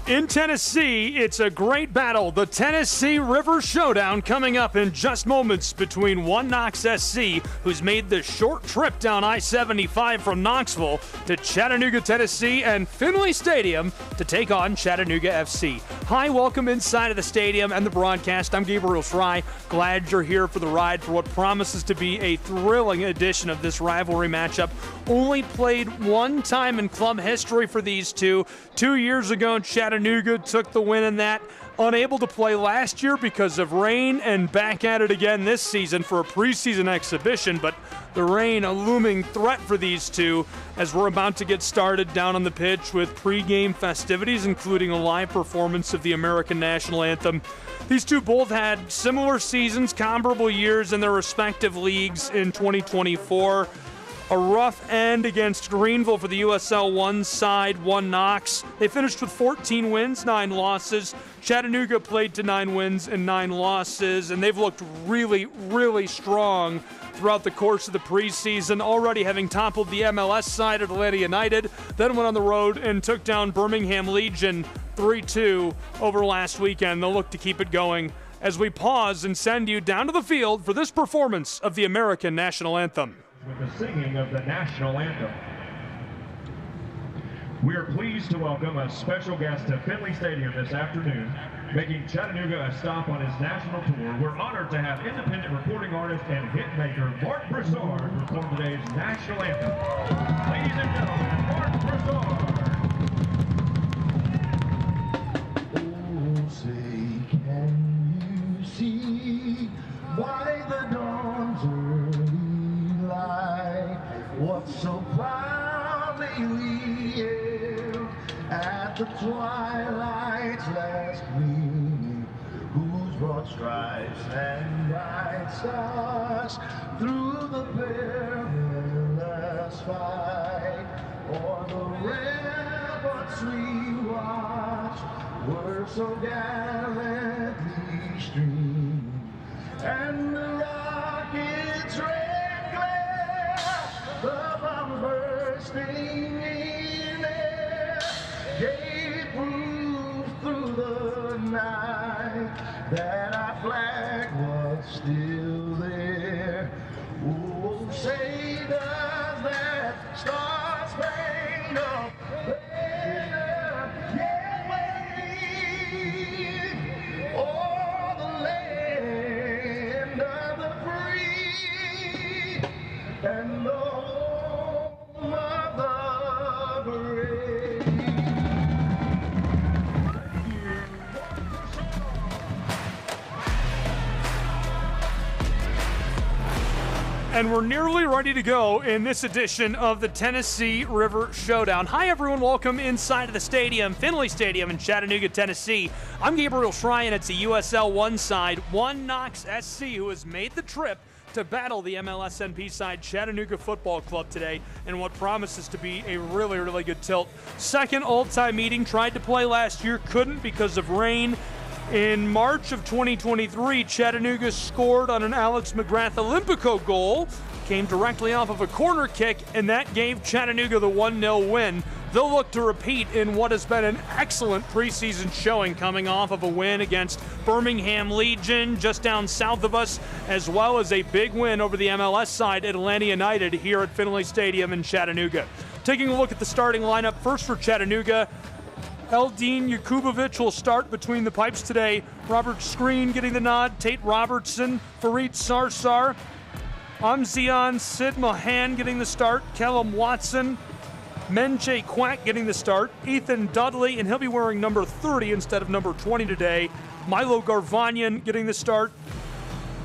In Tennessee, it's a great battle. The Tennessee River Showdown coming up in just moments between one Knox SC, who's made the short trip down I-75 from Knoxville to Chattanooga, Tennessee, and Finley Stadium to take on Chattanooga FC. Hi, welcome inside of the stadium and the broadcast. I'm Gabriel Fry. Glad you're here for the ride for what promises to be a thrilling edition of this rivalry matchup. Only played one time in club history for these two. 2 years ago, Chattanooga took the win in that. Unable to play last year because of rain, and back at it again this season for a preseason exhibition, but the rain a looming threat for these two as we're about to get started down on the pitch with pregame festivities, including a live performance of the American national anthem. These two both had similar seasons, comparable years in their respective leagues in 2024. A rough end against Greenville for the USL 1 side, one Knox. They finished with 14 wins, 9 losses. Chattanooga played to 9 wins and 9 losses, and they've looked really, really strong throughout the course of the preseason, already having toppled the MLS side at Atlanta United, then went on the road and took down Birmingham Legion 3-2 over last weekend. They'll look to keep it going as we pause and send you down to the field for this performance of the American national anthem. With the singing of the national anthem. We are pleased to welcome a special guest to Finley Stadium this afternoon, making Chattanooga a stop on his national tour. We're honored to have independent recording artist and hit maker Mark Broussard perform today's national anthem. Ladies and gentlemen, Mark Broussard. Oh, say, can you see why the dawn's early light? What so proudly we hailed at the twilight's last gleaming, whose broad stripes and bright stars through the perilous fight, o'er the ramparts we watched, were so gallantly streaming, and the rockets red glare, the bombs bursting in air, gave proof through the night that our flag was still there. Oh, say does that star-spangled banner yet wave o'er the land of the free and the home of the brave? And we're nearly ready to go in this edition of the Tennessee River Showdown. Hi, everyone. Welcome inside of the stadium, Finley Stadium in Chattanooga, Tennessee. I'm Gabriel Fry, and it's a USL 1 side, one Knox SC, who has made the trip to battle the MLSNP side Chattanooga Football Club today in what promises to be a really, really good tilt. Second all-time meeting, tried to play last year, couldn't because of rain. In March of 2023, Chattanooga scored on an Alex McGrath Olympico goal, came directly off of a corner kick, and that gave Chattanooga the 1-0 win. They'll look to repeat in what has been an excellent preseason showing, coming off of a win against Birmingham Legion just down south of us, as well as a big win over the MLS side at Atlanta United here at Finley Stadium in Chattanooga. Taking a look at the starting lineup, first for Chattanooga, Eldin Yakubovic will start between the pipes today. Robert Screen getting the nod. Tate Robertson, Farid Sarsar, Amzian Sid Mahan getting the start. Callum Watson, Menche Quack getting the start. Ethan Dudley, and he'll be wearing number 30 instead of number 20 today. Milo Garvanyan getting the start.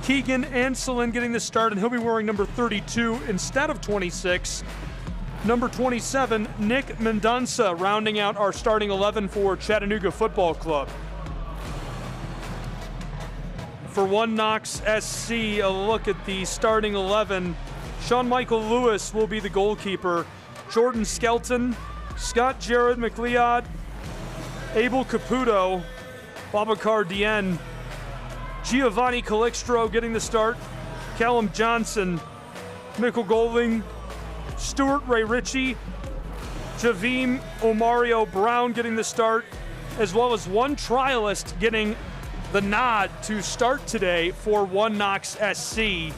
Keegan Anselin getting the start, and he'll be wearing number 32 instead of 26. Number 27, Nick Mendonça, rounding out our starting 11 for Chattanooga Football Club. For one Knox SC, a look at the starting 11. Sean Michael Lewis will be the goalkeeper. Jordan Skelton, Scott Jared McLeod, Abel Caputo, Babacar Dien, Giovanni Calixtro getting the start. Callum Johnson, Mikkel Golding, Stuart Ray Ritchie, Javim Omario Brown getting the start. as well as one trialist getting the nod to start today for One Knox SC.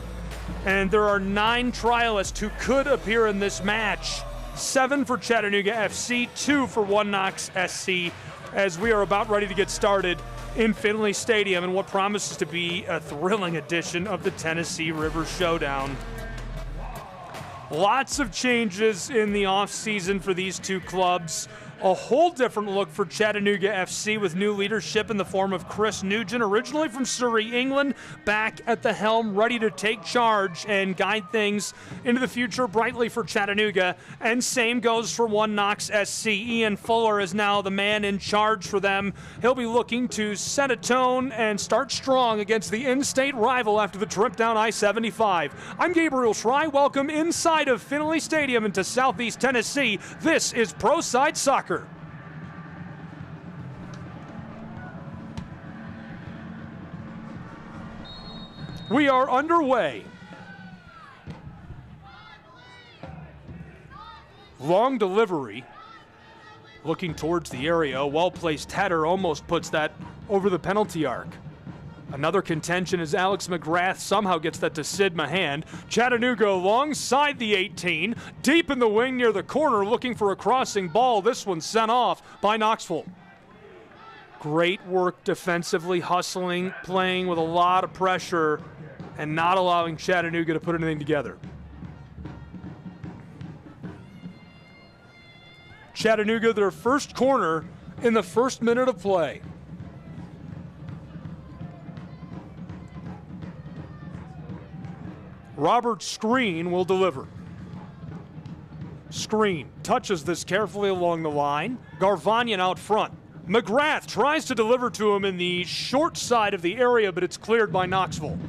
And there are 9 trialists who could appear in this match. 7 for Chattanooga FC, 2 for One Knox SC, as we are about ready to get started in Finley Stadium in what promises to be a thrilling edition of the Tennessee River Showdown. Lots of changes in the offseason for these two clubs. A whole different look for Chattanooga FC with new leadership in the form of Chris Nugent, originally from Surrey, England, back at the helm, ready to take charge and guide things into the future brightly for Chattanooga. And same goes for One Knox SC. Ian Fuller is now the man in charge for them. He'll be looking to set a tone and start strong against the in-state rival after the trip down I-75. I'm Gabriel Schrei. Welcome inside of Finley Stadium into Southeast Tennessee. This is Pro Side Soccer. We are underway. Long delivery. Looking towards the area. Well-placed header almost puts that over the penalty arc. Another contention as Alex McGrath somehow gets that to Sid Mahan. Chattanooga alongside the 18. Deep in the wing near the corner looking for a crossing ball. This one sent off by Knoxville. Great work defensively, hustling, playing with a lot of pressure and not allowing Chattanooga to put anything together. Chattanooga, their first corner in the first minute of play. Robert Screen will deliver. Screen touches this carefully along the line. Garvanyan out front. McGrath tries to deliver to him in the short side of the area, but it's cleared by Knoxville.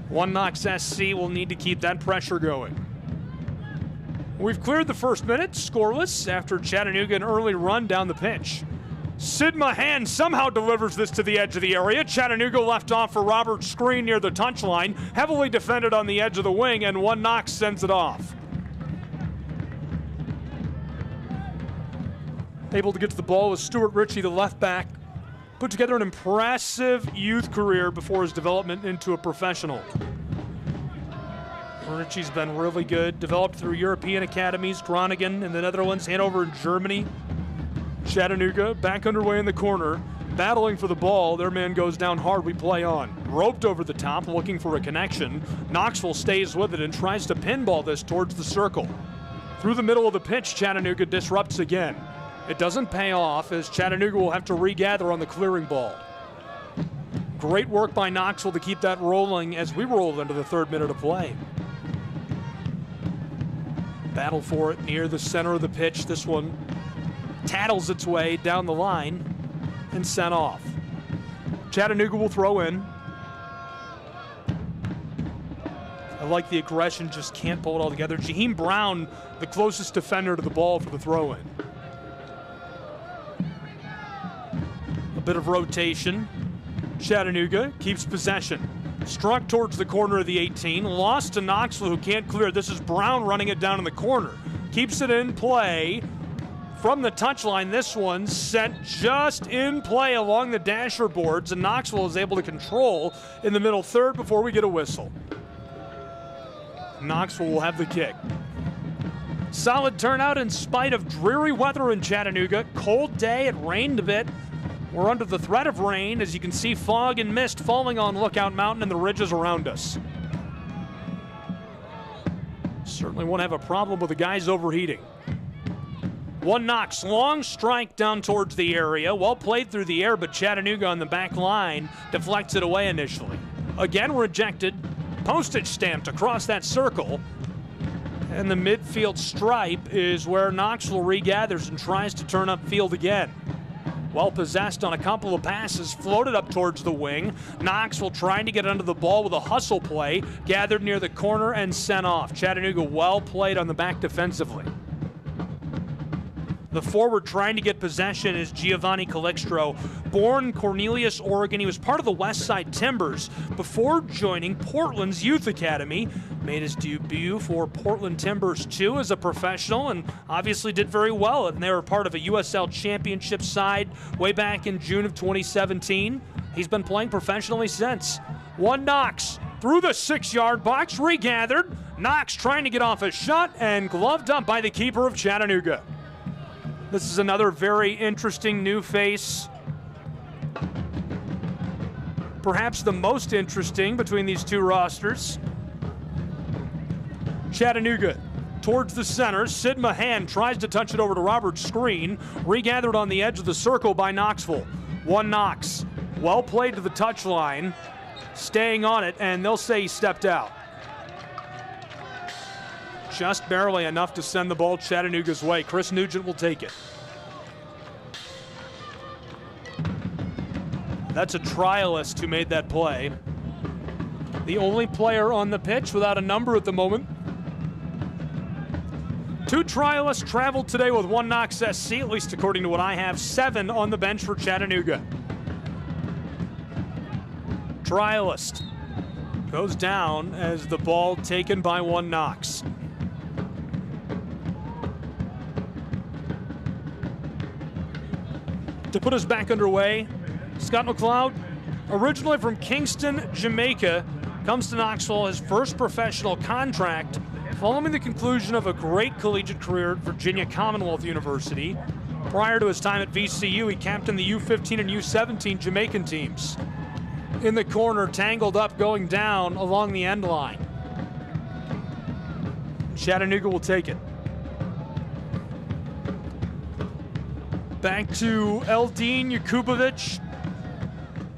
One Knox SC will need to keep that pressure going. We've cleared the first minute, scoreless, after Chattanooga an early run down the pitch. Sid Mahan somehow delivers this to the edge of the area. Chattanooga left off for Robert Screen near the touchline, heavily defended on the edge of the wing, and One Knox sends it off. Able to get to the ball with Stuart Ritchie, the left back. Put together an impressive youth career before his development into a professional. Ritchie's been really good, developed through European academies, Groningen in the Netherlands, Hanover in Germany. Chattanooga back underway in the corner, battling for the ball. Their man goes down hard, we play on. Roped over the top, looking for a connection. Knoxville stays with it and tries to pinball this towards the circle. Through the middle of the pitch, Chattanooga disrupts again. It doesn't pay off as Chattanooga will have to regather on the clearing ball. Great work by Knoxville to keep that rolling as we roll into the third minute of play. Battle for it near the center of the pitch. This one tattles its way down the line and sent off. Chattanooga will throw in. I like the aggression, just can't pull it all together. Jaheim Brown, the closest defender to the ball for the throw-in. A bit of rotation. Chattanooga keeps possession. Struck towards the corner of the 18. Lost to Knoxville, who can't clear. This is Brown running it down in the corner. Keeps it in play. From the touchline, this one sent just in play along the dasher boards, and Knoxville is able to control in the middle third before we get a whistle. Knoxville will have the kick. Solid turnout in spite of dreary weather in Chattanooga. Cold day, it rained a bit. We're under the threat of rain, as you can see fog and mist falling on Lookout Mountain and the ridges around us. Certainly won't have a problem with the guys overheating. One Knox, long strike down towards the area. Well played through the air, but Chattanooga on the back line deflects it away initially. Again rejected, postage stamped across that circle. And the midfield stripe is where Knoxville regathers and tries to turn upfield again. Well possessed on a couple of passes, floated up towards the wing. Knoxville trying to get under the ball with a hustle play, gathered near the corner and sent off. Chattanooga well played on the back defensively. The forward trying to get possession is Giovanni Calixtro. Born in Cornelius, Oregon, he was part of the Westside Timbers before joining Portland's Youth Academy. Made his debut for Portland Timbers 2 as a professional and obviously did very well. And they were part of a USL Championship side way back in June of 2017. He's been playing professionally since. One Knox through the 6-yard box, regathered. Knox trying to get off a shot and gloved up by the keeper of Chattanooga. This is another very interesting new face. Perhaps the most interesting between these two rosters. Chattanooga towards the center. Sid Mahan tries to touch it over to Robert's screen. Regathered on the edge of the circle by Knoxville. One Knox. Well played to the touchline. Staying on it, and they'll say he stepped out. Just barely enough to send the ball Chattanooga's way. Chris Nugent will take it. That's a trialist who made that play. The only player on the pitch without a number at the moment. Two trialists traveled today with one Knox SC, at least according to what I have. 7 on the bench for Chattanooga. Trialist goes down as the ball taken by one Knox. To put us back underway, Scott McLeod, originally from Kingston, Jamaica, comes to Knoxville, his first professional contract following the conclusion of a great collegiate career at Virginia Commonwealth University. Prior to his time at VCU, he captained the U15 and U17 Jamaican teams. In the corner, tangled up, going down along the end line. Chattanooga will take it. Back to Eldin Jakubovic.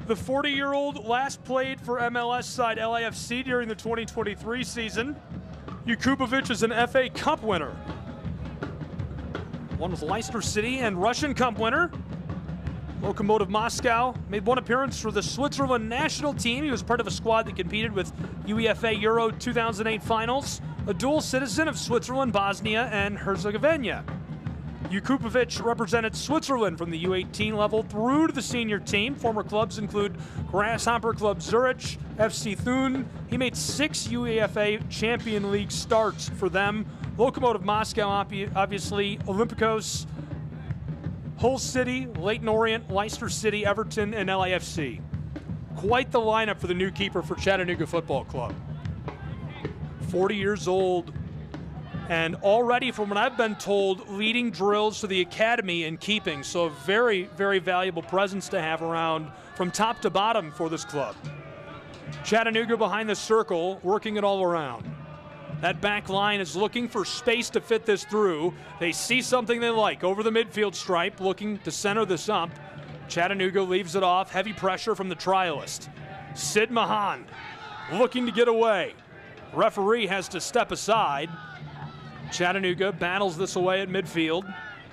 The 40-year-old last played for MLS side LAFC during the 2023 season. Jakubovic is an FA Cup winner. One with Leicester City and Russian Cup winner. Lokomotiv Moscow made one appearance for the Switzerland national team. He was part of a squad that competed with UEFA Euro 2008 finals. A dual citizen of Switzerland, Bosnia, and Herzegovina. Jakubovic represented Switzerland from the U18 level through to the senior team. Former clubs include Grasshopper Club Zurich, FC Thun. He made 6 UEFA Champion League starts for them. Lokomotiv Moscow, obviously, Olympiacos, Hull City, Leyton Orient, Leicester City, Everton, and LAFC. Quite the lineup for the new keeper for Chattanooga Football Club. 40 years old, and already, from what I've been told, leading drills for the academy in keeping. So a very, very valuable presence to have around from top to bottom for this club. Chattanooga behind the circle, working it all around. That back line is looking for space to fit this through. They see something they like over the midfield stripe, looking to center this up. Chattanooga leaves it off. Heavy pressure from the trialist. Sid Mahan looking to get away. Referee has to step aside. Chattanooga battles this away at midfield.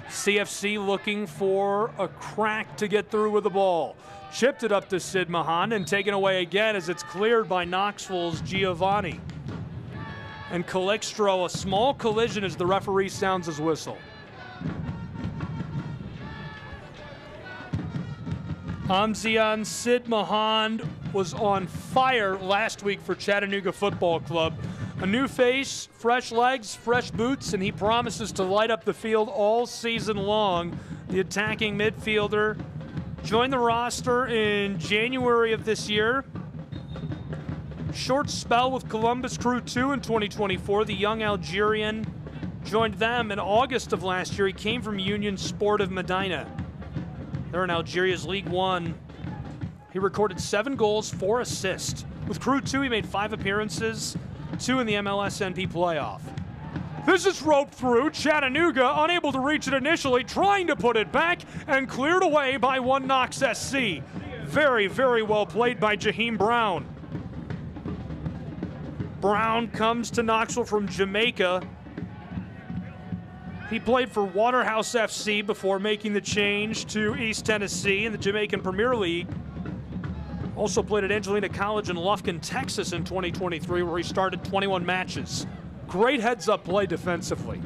CFC looking for a crack to get through with the ball. Chipped it up to Sid Mahan and taken away again as it's cleared by Knoxville's Giovanni. And Calixtro, a small collision as the referee sounds his whistle. Amzian Sid Mahan was on fire last week for Chattanooga Football Club. A new face, fresh legs, fresh boots, and he promises to light up the field all season long. The attacking midfielder joined the roster in January of this year. Short spell with Columbus Crew 2 in 2024. The young Algerian joined them in August of last year. He came from Union Sport of Medina. They're in Algeria's League One. He recorded 7 goals, 4 assists. With Crew 2, he made 5 appearances, 2 in the MLS NP playoff. This is roped through. Chattanooga unable to reach it initially, trying to put it back, and cleared away by one Knox SC. Very, very well played by Jaheim Brown. Brown comes to Knoxville from Jamaica. He played for Waterhouse FC before making the change to East Tennessee in the Jamaican Premier League. Also played at Angelina College in Lufkin, Texas in 2023, where he started 21 matches. Great heads-up play defensively.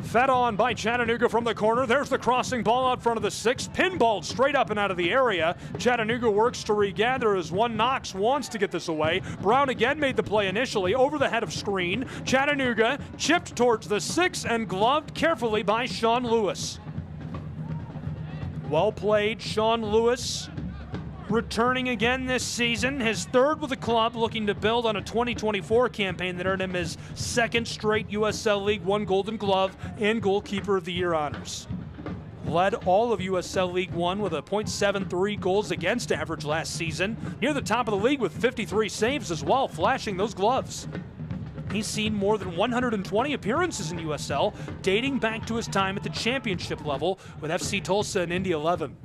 Fed on by Chattanooga from the corner. There's the crossing ball out front of the 6. Pinballed straight up and out of the area. Chattanooga works to regather as one Knox wants to get this away. Brown again made the play initially over the head of screen. Chattanooga chipped towards the 6 and gloved carefully by Sean Lewis. Well played, Sean Lewis. Returning again this season, his third with the club, looking to build on a 2024 campaign that earned him his second straight USL League One Golden Glove and Goalkeeper of the Year honors. Led all of USL League One with a .73 goals against average last season, near the top of the league with 53 saves as well, flashing those gloves. He's seen more than 120 appearances in USL, dating back to his time at the championship level with FC Tulsa and Indy 11.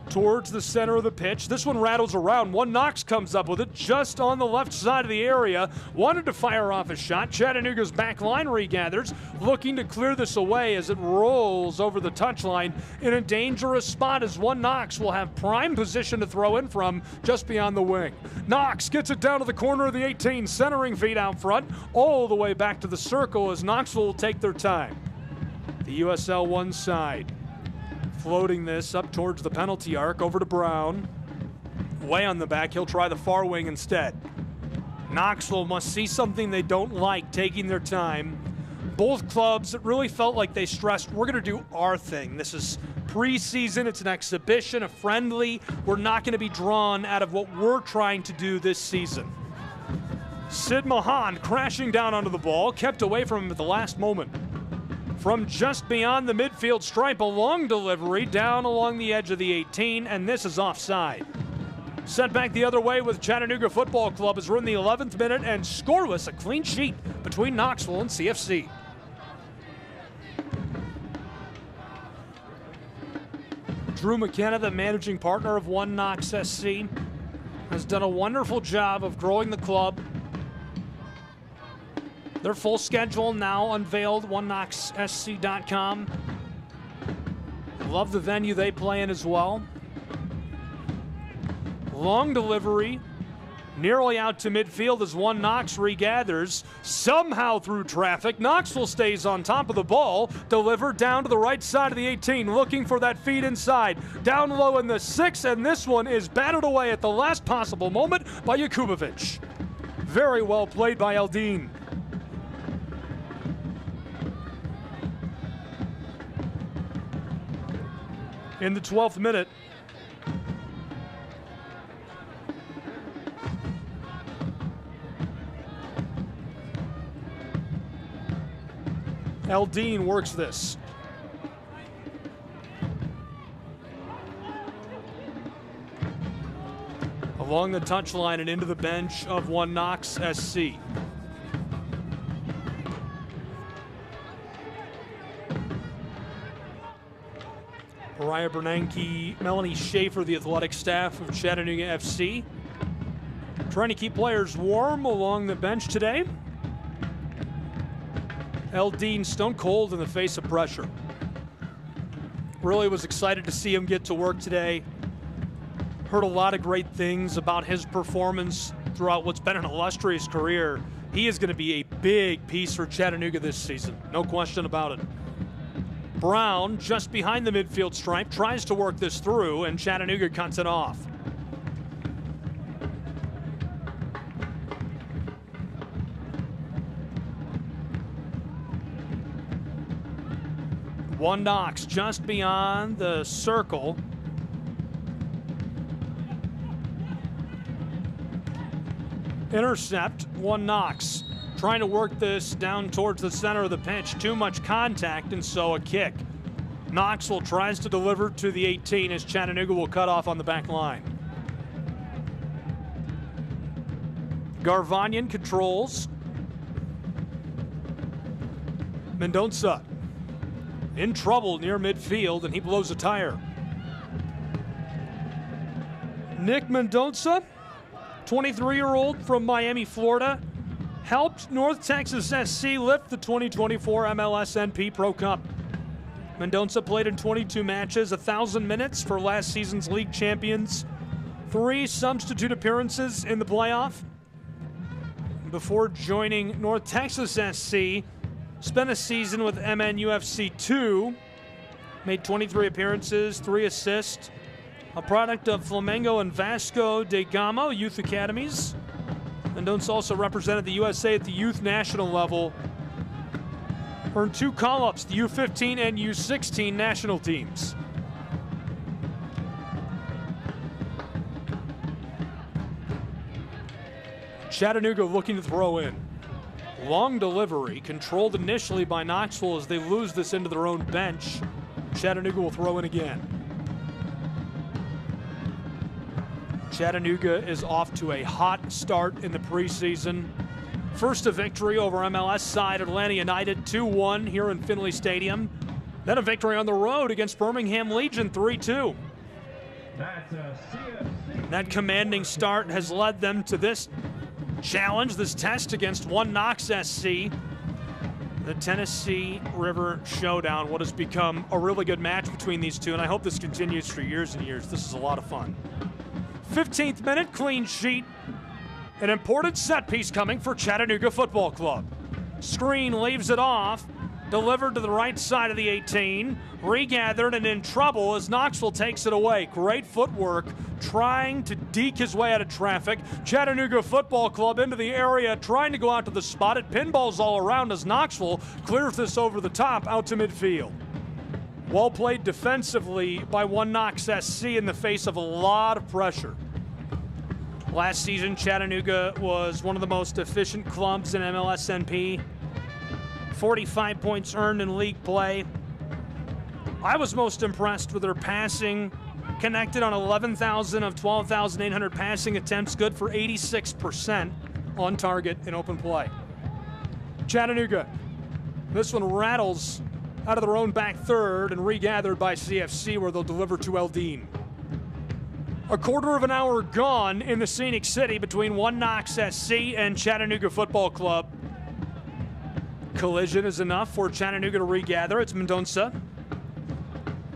Towards the center of the pitch. This one rattles around. One Knox comes up with it just on the left side of the area. Wanted to fire off a shot. Chattanooga's back line regathers, looking to clear this away as it rolls over the touchline in a dangerous spot as one Knox will have prime position to throw in from just beyond the wing. Knox gets it down to the corner of the 18, centering feet out front, all the way back to the circle as Knoxville will take their time. The USL one side. Floating this up towards the penalty arc, over to Brown. Way on the back, he'll try the far wing instead. Knoxville must see something they don't like, taking their time. Both clubs, it really felt like they stressed, we're going to do our thing. This is preseason, it's an exhibition, a friendly. We're not going to be drawn out of what we're trying to do this season. Sid Mahan crashing down onto the ball, kept away from him at the last moment. From just beyond the midfield stripe, a long delivery down along the edge of the 18, and this is offside. Sent back the other way with Chattanooga Football Club as we're in the 11th minute and scoreless, a clean sheet between Knoxville and CFC. Drew McKenna, the managing partner of One Knox SC, has done a wonderful job of growing the club. Their full schedule now unveiled, oneknoxsc.com. Love the venue they play in as well. Long delivery, nearly out to midfield as one Knox regathers. Somehow through traffic, Knoxville stays on top of the ball. Delivered down to the right side of the 18, looking for that feed inside. Down low in the 6, and this one is batted away at the last possible moment by Jakubovic. Very well played by Eldin. In the 12th minute, Eldin works this. Along the touchline and into the bench of One Knox SC. Mariah Bernanke, Melanie Schaefer, the athletic staff of Chattanooga FC, trying to keep players warm along the bench today. Eldin stone cold in the face of pressure. Really was excited to see him get to work today. Heard a lot of great things about his performance throughout what's been an illustrious career. He is going to be a big piece for Chattanooga this season, no question about it. Brown, just behind the midfield stripe, tries to work this through, and Chattanooga cuts it off. One Knox just beyond the circle. Intercept, One Knox. Trying to work this down towards the center of the pitch. Too much contact, and so a kick. Knoxville tries to deliver to the 18 as Chattanooga will cut off on the back line. Garvanyan controls. Mendonça in trouble near midfield, and he blows a tire. Nick Mendonça, 23-year-old from Miami, Florida, helped North Texas SC lift the 2024 MLS NP Pro Cup. Mendonça played in 22 matches, 1,000 minutes for last season's league champions, 3 substitute appearances in the playoff. Before joining North Texas SC, Spent a season with MNUFC 2. Made 23 appearances, 3 assists. A product of Flamengo and Vasco da Gama youth academies. Mendonça also represented the USA at the youth national level. Earned 2 call-ups, the U15 and U16 national teams. Chattanooga looking to throw in. Long delivery, controlled initially by Knoxville as they lose this into their own bench. Chattanooga will throw in again. Chattanooga is off to a hot start in the preseason. First a victory over MLS side Atlanta United 2-1 here in Finley Stadium. Then a victory on the road against Birmingham Legion 3-2. That commanding start has led them to this challenge, this test against one Knox SC. The Tennessee River Showdown, what has become a really good match between these two, and I hope this continues for years and years. This is a lot of fun. 15th minute, clean sheet. An important set piece coming for Chattanooga Football Club. Screen leaves it off, delivered to the right side of the 18, regathered and in trouble as Knoxville takes it away. Great footwork, trying to deke his way out of traffic. Chattanooga Football Club into the area, trying to go out to the spot. It pinballs all around as Knoxville clears this over the top out to midfield. Well played defensively by one Knox SC in the face of a lot of pressure. Last season, Chattanooga was one of the most efficient clubs in MLSNP. 45 points earned in league play. I was most impressed with their passing. Connected on 11,000 of 12,800 passing attempts, good for 86% on target in open play. Chattanooga, this one rattles out of their own back third and regathered by CFC where they'll deliver to Eldine. A quarter of an hour gone in the scenic city between one Knox SC and Chattanooga Football Club. Collision is enough for Chattanooga to regather. It's Mendonça.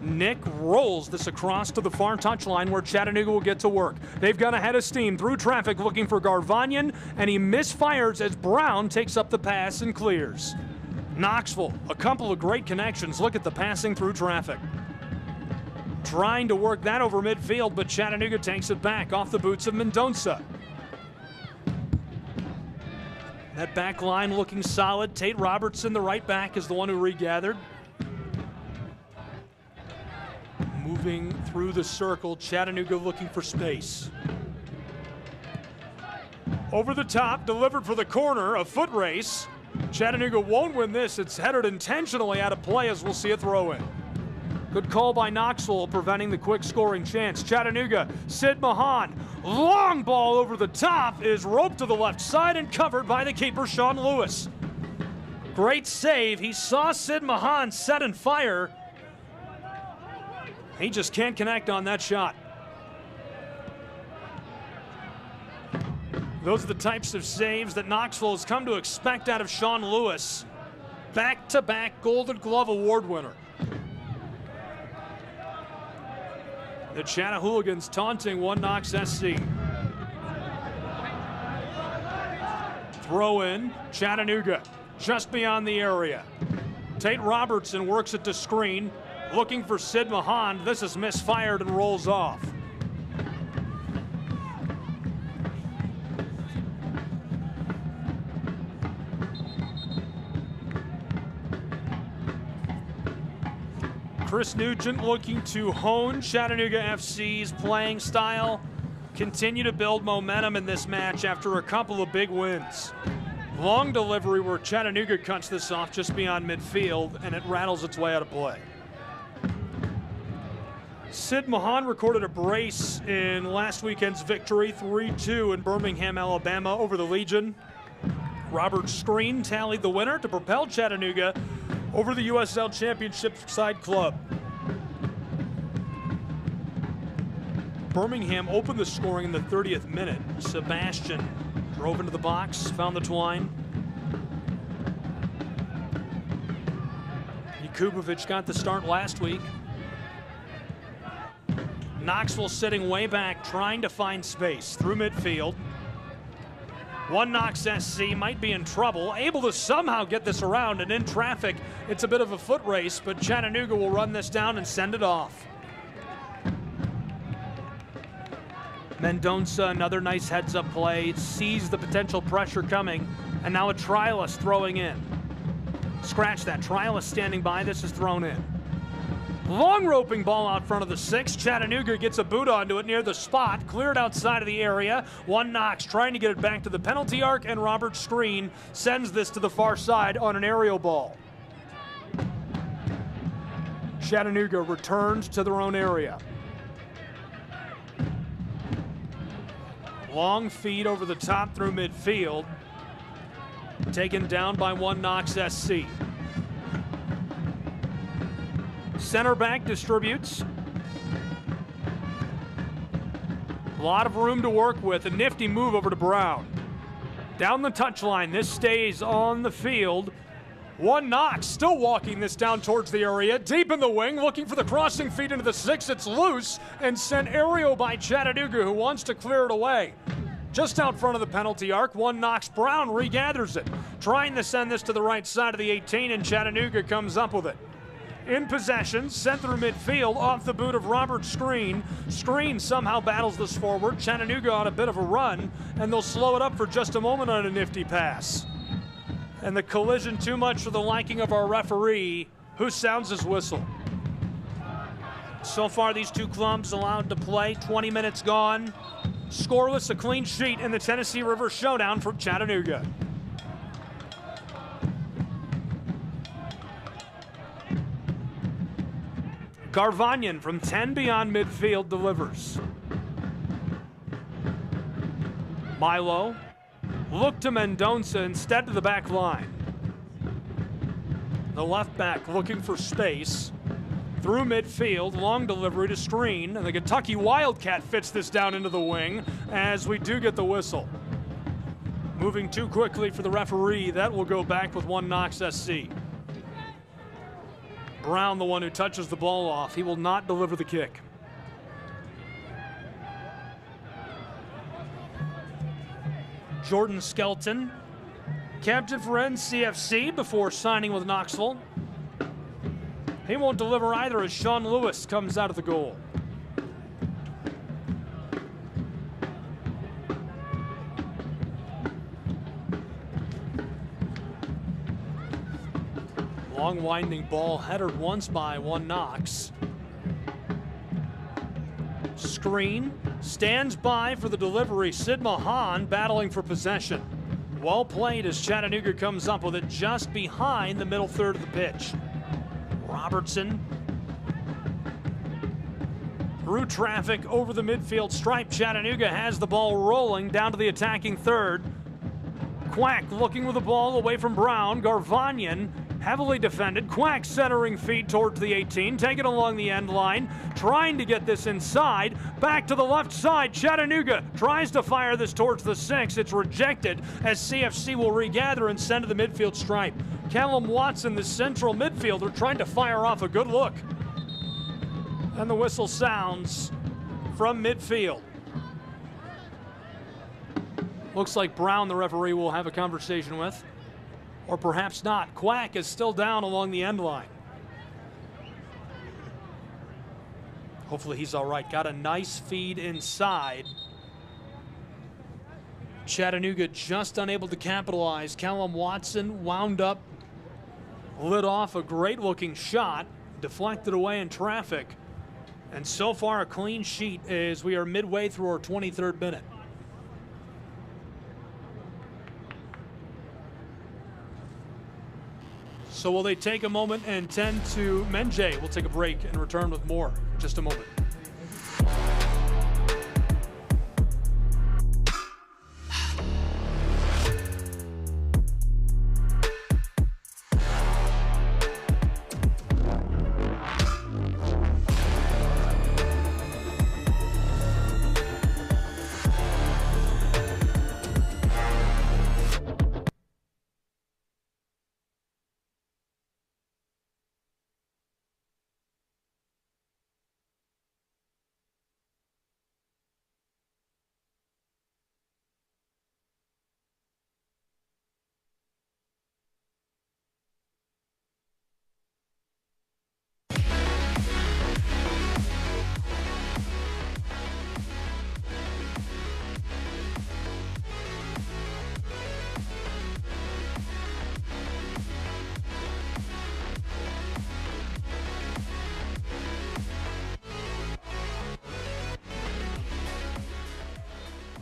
Nick rolls this across to the far touchline where Chattanooga will get to work. They've gone ahead of steam through traffic looking for Garvanyan, and he misfires as Brown takes up the pass and clears. Knoxville, a couple of great connections. Look at the passing through traffic. Trying to work that over midfield, but Chattanooga takes it back off the boots of Mendonça. That back line looking solid. Tate Robertson, the right back, is the one who regathered. Moving through the circle, Chattanooga looking for space. Over the top, delivered for the corner, a foot race. Chattanooga won't win this. It's headed intentionally out of play as we'll see a throw in. Good call by Knoxville, preventing the quick scoring chance. Chattanooga, Sid Mahan. Long ball over the top is roped to the left side and covered by the keeper, Sean Lewis. Great save. He saw Sid Mahan set and fire. He just can't connect on that shot. Those are the types of saves that Knoxville has come to expect out of Sean Lewis. Back-to-back Golden Glove Award winner. The Chattahooligans taunting one Knox SC. Throw in, Chattanooga, just beyond the area. Tate Robertson works it to screen, looking for Sid Mahan. This is misfired and rolls off. Chris Nugent looking to hone Chattanooga FC's playing style, continue to build momentum in this match after a couple of big wins. Long delivery where Chattanooga cuts this off just beyond midfield, and it rattles its way out of play. Sid Mahan recorded a brace in last weekend's victory, 3-2 in Birmingham, Alabama over the Legion. Robert Screen tallied the winner to propel Chattanooga over the USL Championship side club. Birmingham opened the scoring in the 30th minute. Sebastian drove into the box, found the twine. Jakubovic got the start last week. Knoxville sitting way back, trying to find space through midfield. One Knox SC might be in trouble, able to somehow get this around, and in traffic, it's a bit of a foot race, but Chattanooga will run this down and send it off. Mendonca, another nice heads-up play, sees the potential pressure coming, and now a trialist throwing in. Scratch that, trialist standing by, this is thrown in. Long roping ball out front of the 6. Chattanooga gets a boot onto it near the spot, cleared outside of the area. One Knox trying to get it back to the penalty arc, and Robert Screen sends this to the far side on an aerial ball. Chattanooga returns to their own area. Long feed over the top through midfield. Taken down by One Knox SC. Center back distributes. A lot of room to work with. A nifty move over to Brown. Down the touchline. This stays on the field. One Knox still walking this down towards the area. Deep in the wing, looking for the crossing feed into the 6. It's loose and sent aerial by Chattanooga, who wants to clear it away. Just out front of the penalty arc, One Knox. Brown regathers it. Trying to send this to the right side of the 18, and Chattanooga comes up with it. In possession, sent through midfield, off the boot of Robert Screen. Screen somehow battles this forward. Chattanooga on a bit of a run, and they'll slow it up for just a moment on a nifty pass. And the collision too much for the liking of our referee, who sounds his whistle. So far, these two clubs allowed to play, 20 minutes gone. Scoreless, a clean sheet in the Tennessee River Showdown for Chattanooga. Garvanyan from 10 beyond midfield delivers. Milo, look to Mendonca instead to the back line. The left back looking for space. Through midfield, long delivery to Screen, and the Kentucky Wildcat fits this down into the wing as we do get the whistle. Moving too quickly for the referee, that will go back with One Knox SC. Brown, the one who touches the ball off. He will not deliver the kick. Jordan Skelton, captain for NCFC before signing with Knoxville. He won't deliver either as Sean Lewis comes out of the goal. Long winding ball headed once by One Knox. Screen stands by for the delivery. Sid Mahan battling for possession. Well played as Chattanooga comes up with it just behind the middle third of the pitch. Robertson through traffic over the midfield stripe. Chattanooga has the ball rolling down to the attacking third. Quack looking with the ball away from Brown. Garvanyan heavily defended. Quack centering feed towards the 18, taking along the end line, trying to get this inside. Back to the left side. Chattanooga tries to fire this towards the 6. It's rejected as CFC will regather and send to the midfield stripe. Callum Watson, the central midfielder, trying to fire off a good look. And the whistle sounds from midfield. Looks like Brown, the referee, will have a conversation with. Or perhaps not. Quack is still down along the end line. Hopefully he's all right. Got a nice feed inside. Chattanooga just unable to capitalize. Callum Watson wound up, lit off a great-looking shot, deflected away in traffic. And so far a clean sheet as we are midway through our 23rd minute. So will they take a moment and tend to Menjay? We'll take a break and return with more in just a moment.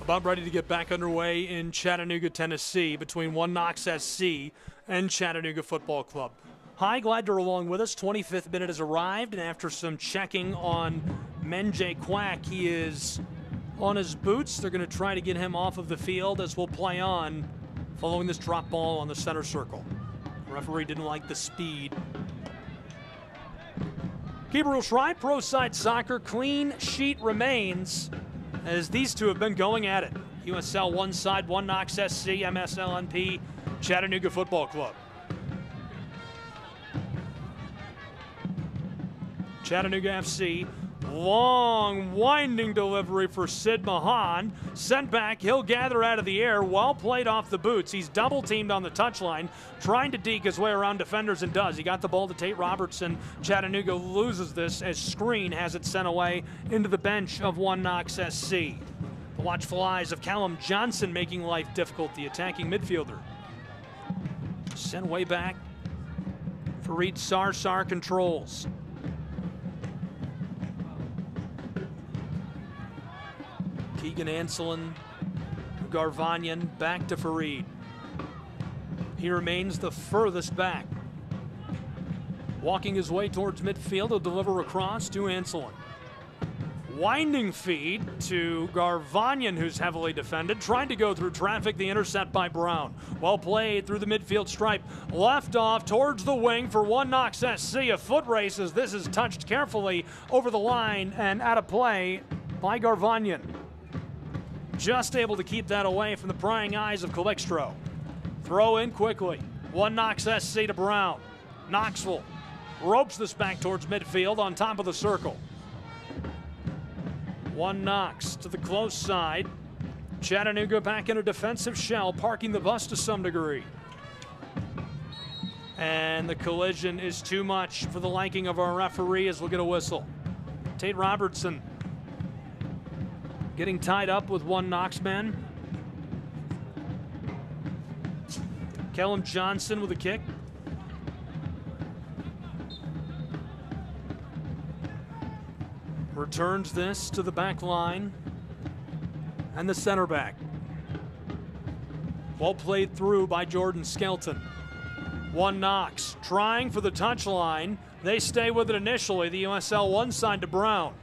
About ready to get back underway in Chattanooga, Tennessee, between Knox SC and Chattanooga Football Club. Hi, glad you're along with us. 25th minute has arrived, and after some checking on Menjay Quack, he is on his boots. They're going to try to get him off of the field as we'll play on following this drop ball on the center circle. The referee didn't like the speed. Gabriel Schreib, Pro Side Soccer, clean sheet remains as these two have been going at it. USL one side, Knox SC, MSLNP, Chattanooga Football Club. Chattanooga FC, long winding delivery for Sid Mahan. Sent back, he'll gather out of the air, well played off the boots. He's double teamed on the touchline, trying to deke his way around defenders and does. He got the ball to Tate Robertson. Chattanooga loses this as Screen has it sent away into the bench of Knox SC. The watchful eyes of Callum Johnson making life difficult, the attacking midfielder. Sent way back. Fareed Sarsar controls. Keegan Anselin, Garvanyan, back to Fareed. He remains the furthest back. Walking his way towards midfield, he'll deliver across to Anselin. Winding feed to Garvanyan, who's heavily defended, trying to go through traffic, the intercept by Brown. Well played through the midfield stripe, left off towards the wing for Knox SC. A foot race as this is touched carefully over the line and out of play by Garvanyan. Just able to keep that away from the prying eyes of Calixtro. Throw in quickly. Knox SC to Brown. Knoxville ropes this back towards midfield on top of the circle. Knox to the close side. Chattanooga back in a defensive shell, parking the bus to some degree. And the collision is too much for the liking of our referee as we'll get a whistle. Tate Robertson getting tied up with Knox man. Callum Johnson with a kick. Returns this to the back line and the center back. Ball played through by Jordan Skelton. Knox trying for the touchline. They stay with it initially. The USL one side to Brown.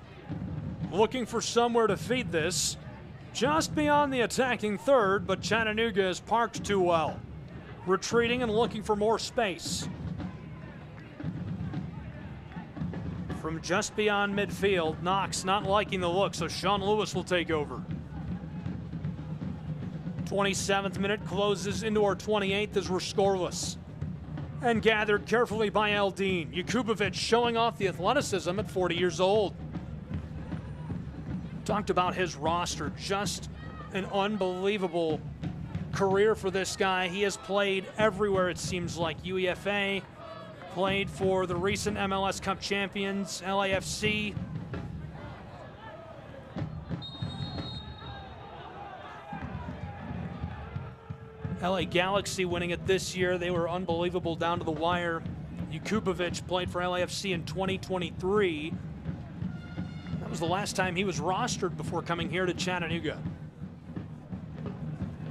Looking for somewhere to feed this. Just beyond the attacking third, but Chattanooga is parked too well. Retreating and looking for more space. From just beyond midfield, Knox not liking the look, so Sean Lewis will take over. 27th minute closes into our 28th as we're scoreless. And gathered carefully by Aldine. Jakubovic showing off the athleticism at 40 years old. Talked about his roster, just an unbelievable career for this guy. He has played everywhere, it seems like. UEFA, played for the recent MLS Cup champions, LAFC. LA Galaxy winning it this year. They were unbelievable down to the wire. Jakubovic played for LAFC in 2023. That was the last time he was rostered before coming here to Chattanooga.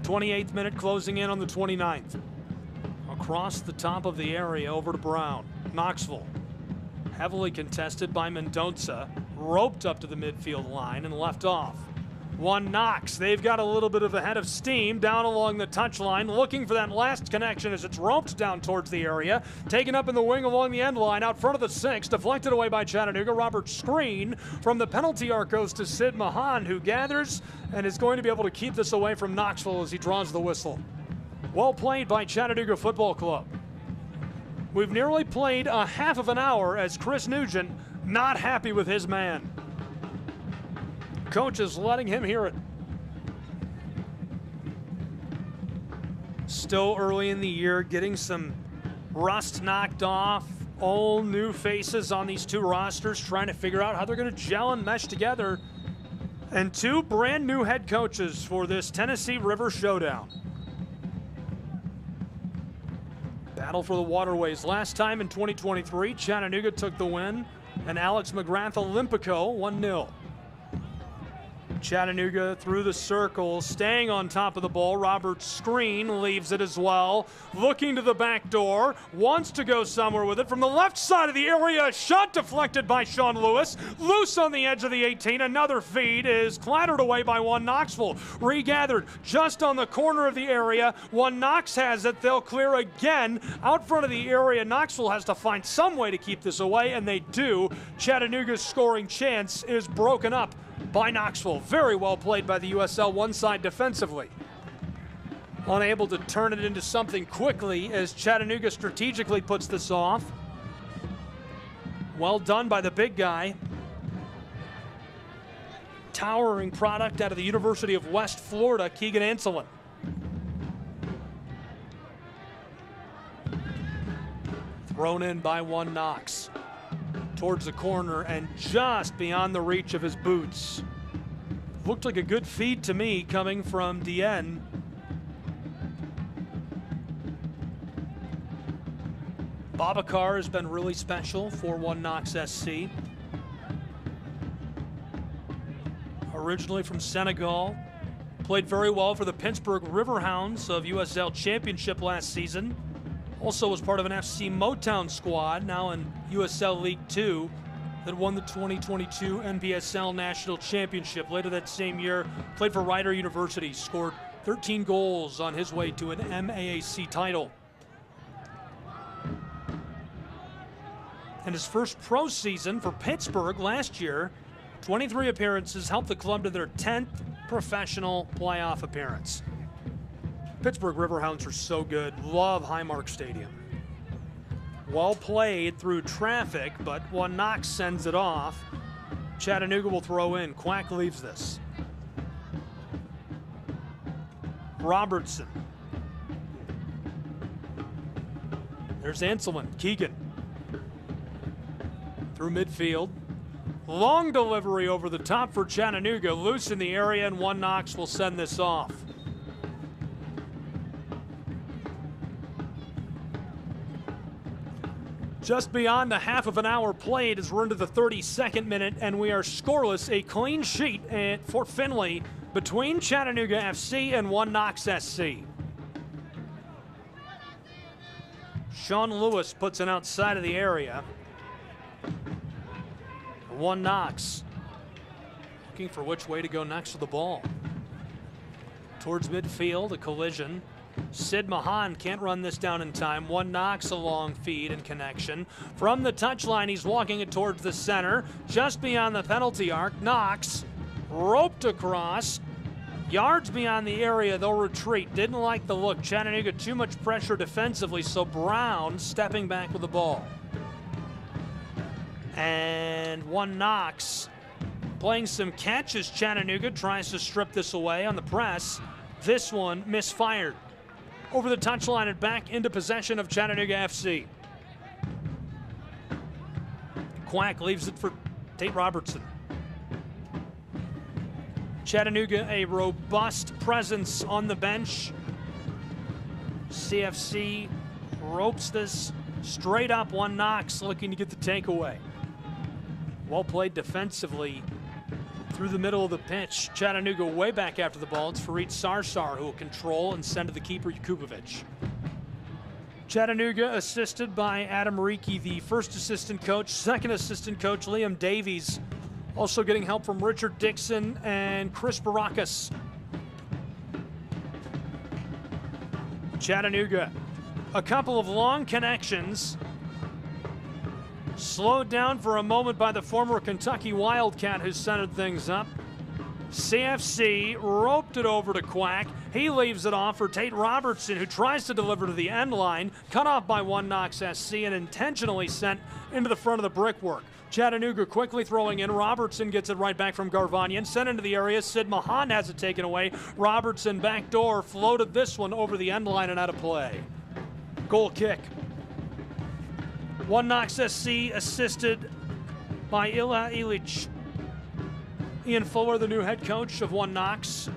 28th minute closing in on the 29th. Across the top of the area over to Brown. Knoxville, heavily contested by Mendoza, roped up to the midfield line and left off. Knox, they've got a little bit of a head of steam down along the touchline, looking for that last connection as it's roped down towards the area. Taken up in the wing along the end line, out front of the 6, deflected away by Chattanooga. Robert Screen from the penalty arc goes to Sid Mahan, who gathers and is going to be able to keep this away from Knoxville as he draws the whistle. Well played by Chattanooga Football Club. We've nearly played a half of an hour as Chris Nugent not happy with his man. Coach is letting him hear it. Still early in the year, getting some rust knocked off. All new faces on these two rosters, trying to figure out how they're going to gel and mesh together. And two brand new head coaches for this Tennessee River Showdown. Battle for the waterways. Last time in 2023, Chattanooga took the win, and Alex McGrath Olympico 1-0. Chattanooga through the circle, staying on top of the ball. Roberts' screen leaves it as well. Looking to the back door, wants to go somewhere with it. From the left side of the area, a shot deflected by Sean Lewis. Loose on the edge of the 18. Another feed is clattered away by one Knoxville. Regathered just on the corner of the area. One Knox has it. They'll clear again out front of the area. Knoxville has to find some way to keep this away, and they do. Chattanooga's scoring chance is broken up by Knoxville. Very well played by the USL one side defensively. Unable to turn it into something quickly as Chattanooga strategically puts this off. Well done by the big guy. Towering product out of the University of West Florida, Keegan Anselin. Thrown in by one Knox. Towards the corner and just beyond the reach of his boots. Looked like a good feed to me coming from DN. Babacar has been really special for one Knox SC. Originally from Senegal, played very well for the Pittsburgh Riverhounds of USL Championship last season. Also was part of an FC Motown squad, now in USL League 2, that won the 2022 NPSL National Championship. Later that same year, played for Rider University, scored 13 goals on his way to an MAAC title. And his first pro season for Pittsburgh last year, 23 appearances, helped the club to their 10th professional playoff appearance. Pittsburgh Riverhounds are so good. Love Highmark Stadium. Well played through traffic, but one Knox sends it off. Chattanooga will throw in. Quack leaves this. Robertson. There's Anselin. Keegan. Through midfield. Long delivery over the top for Chattanooga. Loose in the area, and one Knox will send this off. Just beyond a half of an hour played as we're into the 32nd minute, and we are scoreless. A clean sheet for Findlay between Chattanooga FC and one Knox SC. Sean Lewis puts it outside of the area. One Knox looking for which way to go next with the ball. Towards midfield, a collision. Sid Mahan can't run this down in time. One Knox a long feed and connection. From the touchline, he's walking it towards the center. Just beyond the penalty arc, Knox roped across. Yards beyond the area, they'll retreat. Didn't like the look. Chattanooga too much pressure defensively, so Brown stepping back with the ball. And one Knox playing some catches. Chattanooga tries to strip this away on the press. This one misfired. Over the touchline and back into possession of Chattanooga FC. Quack leaves it for Tate Robertson. Chattanooga, a robust presence on the bench. CFC ropes this straight up. One Knox looking to get the takeaway. Well played defensively through the middle of the pitch. Chattanooga way back after the ball. It's Fareed Sarsar who will control and send to the keeper, Yakubovic. Chattanooga assisted by Adam Reiki, the first assistant coach. Second assistant coach, Liam Davies. Also getting help from Richard Dixon and Chris Baracus. Chattanooga, a couple of long connections. Slowed down for a moment by the former Kentucky Wildcat who centered things up. CFC roped it over to Quack. He leaves it off for Tate Robertson, who tries to deliver to the end line. Cut off by one Knox SC and intentionally sent into the front of the brickwork. Chattanooga quickly throwing in. Robertson gets it right back from Garvanian. Sent into the area. Sid Mahan has it taken away. Robertson backdoor floated this one over the end line and out of play. Goal kick. One Knox SC assisted by Ila Ilic. Ian Fuller, the new head coach of one Knox.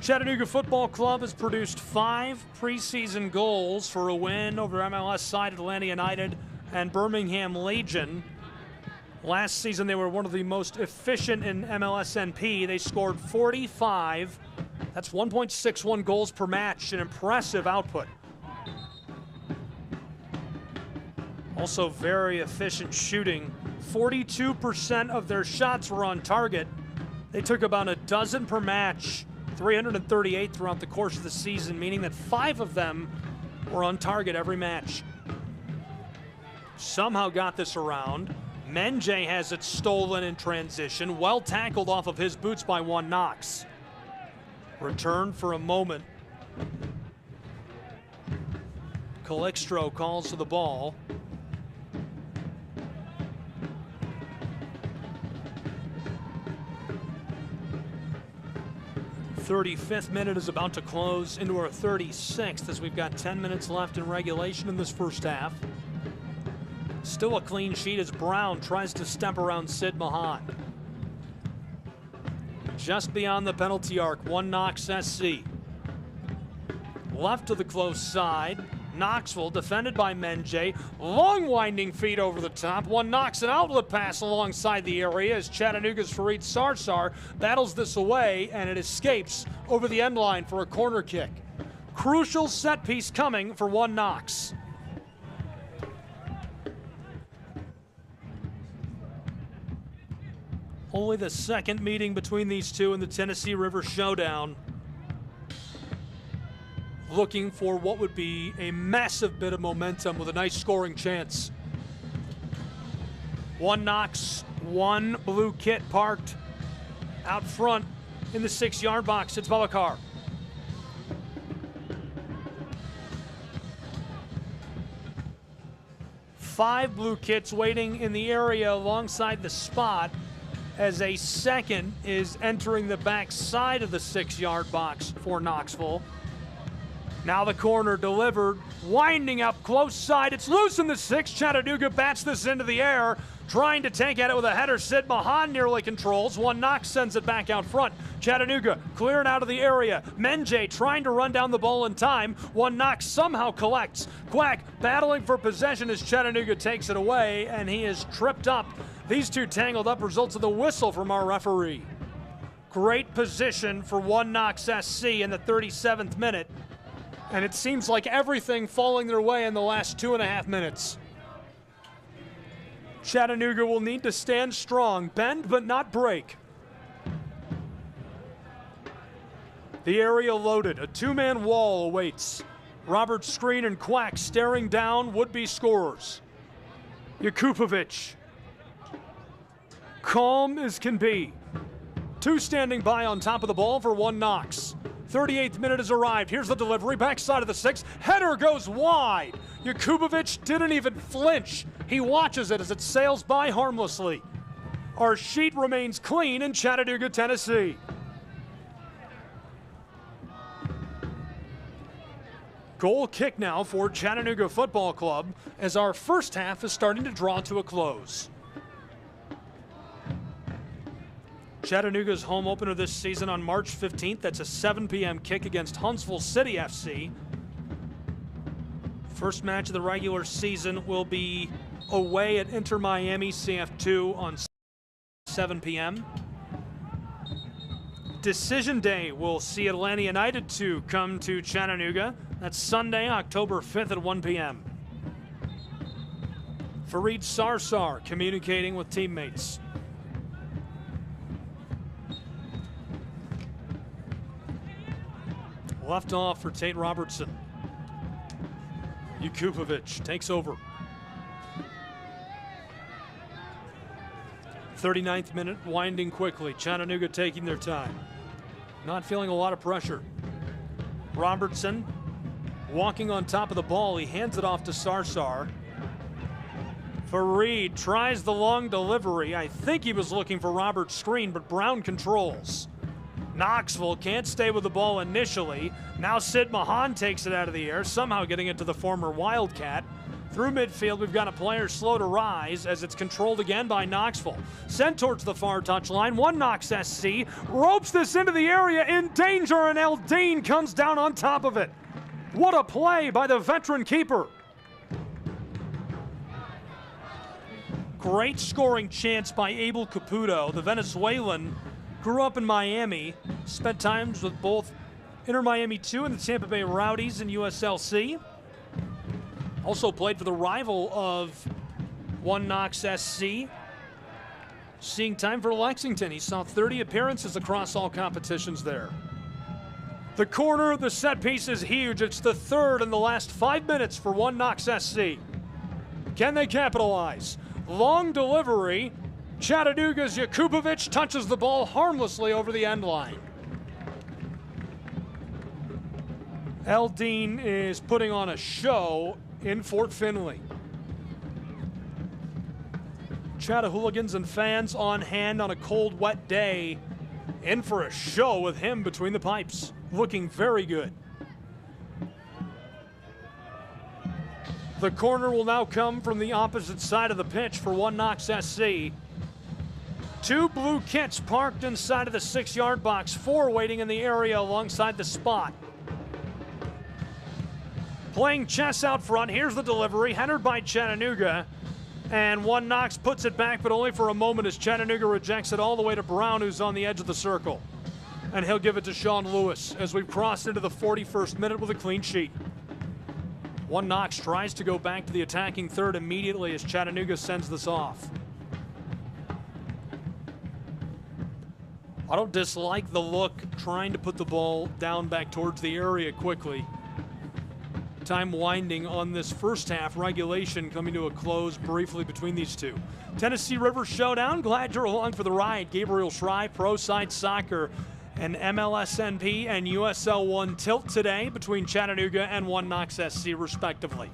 Chattanooga Football Club has produced 5 preseason goals for a win over MLS side Atlanta United and Birmingham Legion. Last season, they were one of the most efficient in MLSNP. They scored 45. That's 1.61 goals per match, an impressive output. Also very efficient shooting. 42% of their shots were on target. They took about a dozen per match, 338 throughout the course of the season, meaning that 5 of them were on target every match. Somehow got this around. Menjay has it stolen in transition. Well tackled off of his boots by one Knox. Return for a moment. Calixtro calls to the ball. The 35th minute is about to close into our 36th as we've got 10 minutes left in regulation in this first half. Still a clean sheet as Brown tries to step around Sid Mahan. Just beyond the penalty arc, one Knox SC. Left to the close side. Knoxville defended by Menjay. Long winding feet over the top. One Knox an outlet pass alongside the area as Chattanooga's Fareed Sarsar battles this away and it escapes over the end line for a corner kick. Crucial set piece coming for one Knox. Only the second meeting between these two in the Tennessee River Showdown. Looking for what would be a massive bit of momentum with a nice scoring chance. One Knox, one blue kit parked out front in the 6-yard box. It's Babakar. Five blue kits waiting in the area alongside the spot as a second is entering the back side of the 6-yard box for Knoxville. Now the corner delivered, winding up close side. It's loose in the 6. Chattanooga bats this into the air, trying to take at it with a header. Sid Mahan nearly controls. One Knox sends it back out front. Chattanooga clearing out of the area. Menjay trying to run down the ball in time. One Knox somehow collects. Quack battling for possession as Chattanooga takes it away, and he is tripped up. These two tangled up results in the whistle from our referee. Great position for one Knox SC in the 37th minute. And it seems like everything falling their way in the last 2.5 minutes. Chattanooga will need to stand strong, bend but not break. The area loaded, a 2-man wall awaits. Robert Screen and Quack staring down would-be scorers. Yakupovic, calm as can be. 2 standing by on top of the ball for one Knox. 38th minute has arrived. Here's the delivery, backside of the 6. Header goes wide. Yakupovic didn't even flinch. He watches it as it sails by harmlessly. Our sheet remains clean in Chattanooga, Tennessee. Goal kick now for Chattanooga Football Club as our first half is starting to draw to a close. Chattanooga's home opener this season on March 15th. That's a 7 p.m. kick against Huntsville City FC. First match of the regular season will be away at Inter Miami CF2 on 7 p.m. Decision Day will see Atlanta United 2 come to Chattanooga. That's Sunday, October 5th at 1 p.m. Fareed Sarsar communicating with teammates. Left off for Tate Robertson. Yakupovic takes over. 39th minute, winding quickly. Chattanooga taking their time. Not feeling a lot of pressure. Robertson walking on top of the ball. He hands it off to Sarsar. Fareed tries the long delivery. I think he was looking for Robert's screen, but Brown controls. Knoxville can't stay with the ball initially. Now Sid Mahan takes it out of the air, somehow getting it to the former Wildcat. Through midfield, we've got a player slow to rise as it's controlled again by Knoxville. Sent towards the far touchline. One Knox SC ropes this into the area in danger, and Eldine comes down on top of it. What a play by the veteran keeper. Great scoring chance by Abel Caputo. The Venezuelan grew up in Miami, spent times with both Inter Miami 2 and the Tampa Bay Rowdies in USLC. Also played for the rival of One Knox SC. Seeing time for Lexington. He saw 30 appearances across all competitions there. The corner, the set piece is huge. It's the third in the last 5 minutes for One Knox SC. Can they capitalize? Long delivery. Chattanooga's Jakubovic touches the ball harmlessly over the end line. Eldine is putting on a show in Fort Finley. Chattahooligans and fans on hand on a cold, wet day, in for a show with him between the pipes. Looking very good. The corner will now come from the opposite side of the pitch for One Knox SC. 2 blue kits parked inside of the 6-yard box, 4 waiting in the area alongside the spot. Playing chess out front, here's the delivery, headed by Chattanooga. And One Knox puts it back, but only for a moment as Chattanooga rejects it all the way to Brown, who's on the edge of the circle. And he'll give it to Sean Lewis as we've crossed into the 41st minute with a clean sheet. One Knox tries to go back to the attacking third immediately as Chattanooga sends this off. I don't dislike the look, trying to put the ball down back towards the area quickly. Time winding on this first half, regulation coming to a close briefly between these two. Tennessee River Showdown, glad you're along for the ride. Gabriel Schrei, Pro Side Soccer, and MLSNP and USL 1 tilt today between Chattanooga and One Knox SC respectively.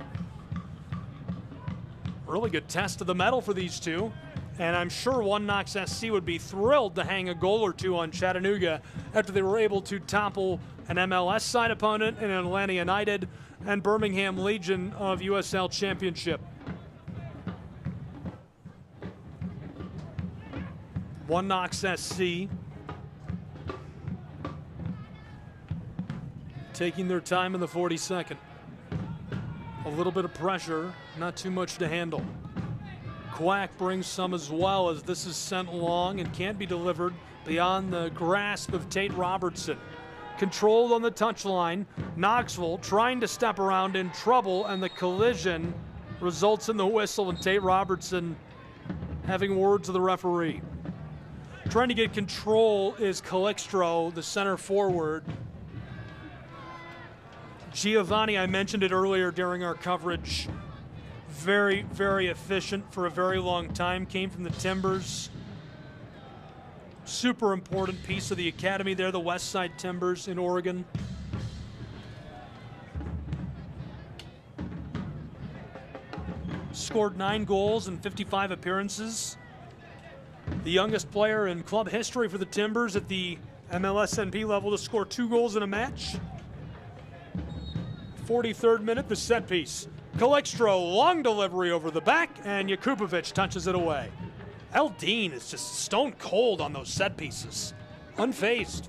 Really good test of the medal for these two. And I'm sure One Knox SC would be thrilled to hang a goal or two on Chattanooga after they were able to topple an MLS side opponent in Atlanta United and Birmingham Legion of USL Championship. One Knox SC taking their time in the 42nd. A little bit of pressure, not too much to handle. Quack brings some as well as this is sent long and can't be delivered beyond the grasp of Tate Robertson. Controlled on the touchline, Knoxville trying to step around in trouble, and the collision results in the whistle and Tate Robertson having words with the referee. Trying to get control is Calixtro, the center forward. Giovanni, I mentioned it earlier during our coverage. Very, very efficient for a very long time. Came from the Timbers. Super important piece of the academy there, the West Side Timbers in Oregon. Scored 9 goals in 55 appearances. The youngest player in club history for the Timbers at the MLSNP level to score 2 goals in a match. 43rd minute, the set piece. Calixtro, long delivery over the back, and Jakubovic touches it away. Eldine is just stone cold on those set pieces. Unfazed.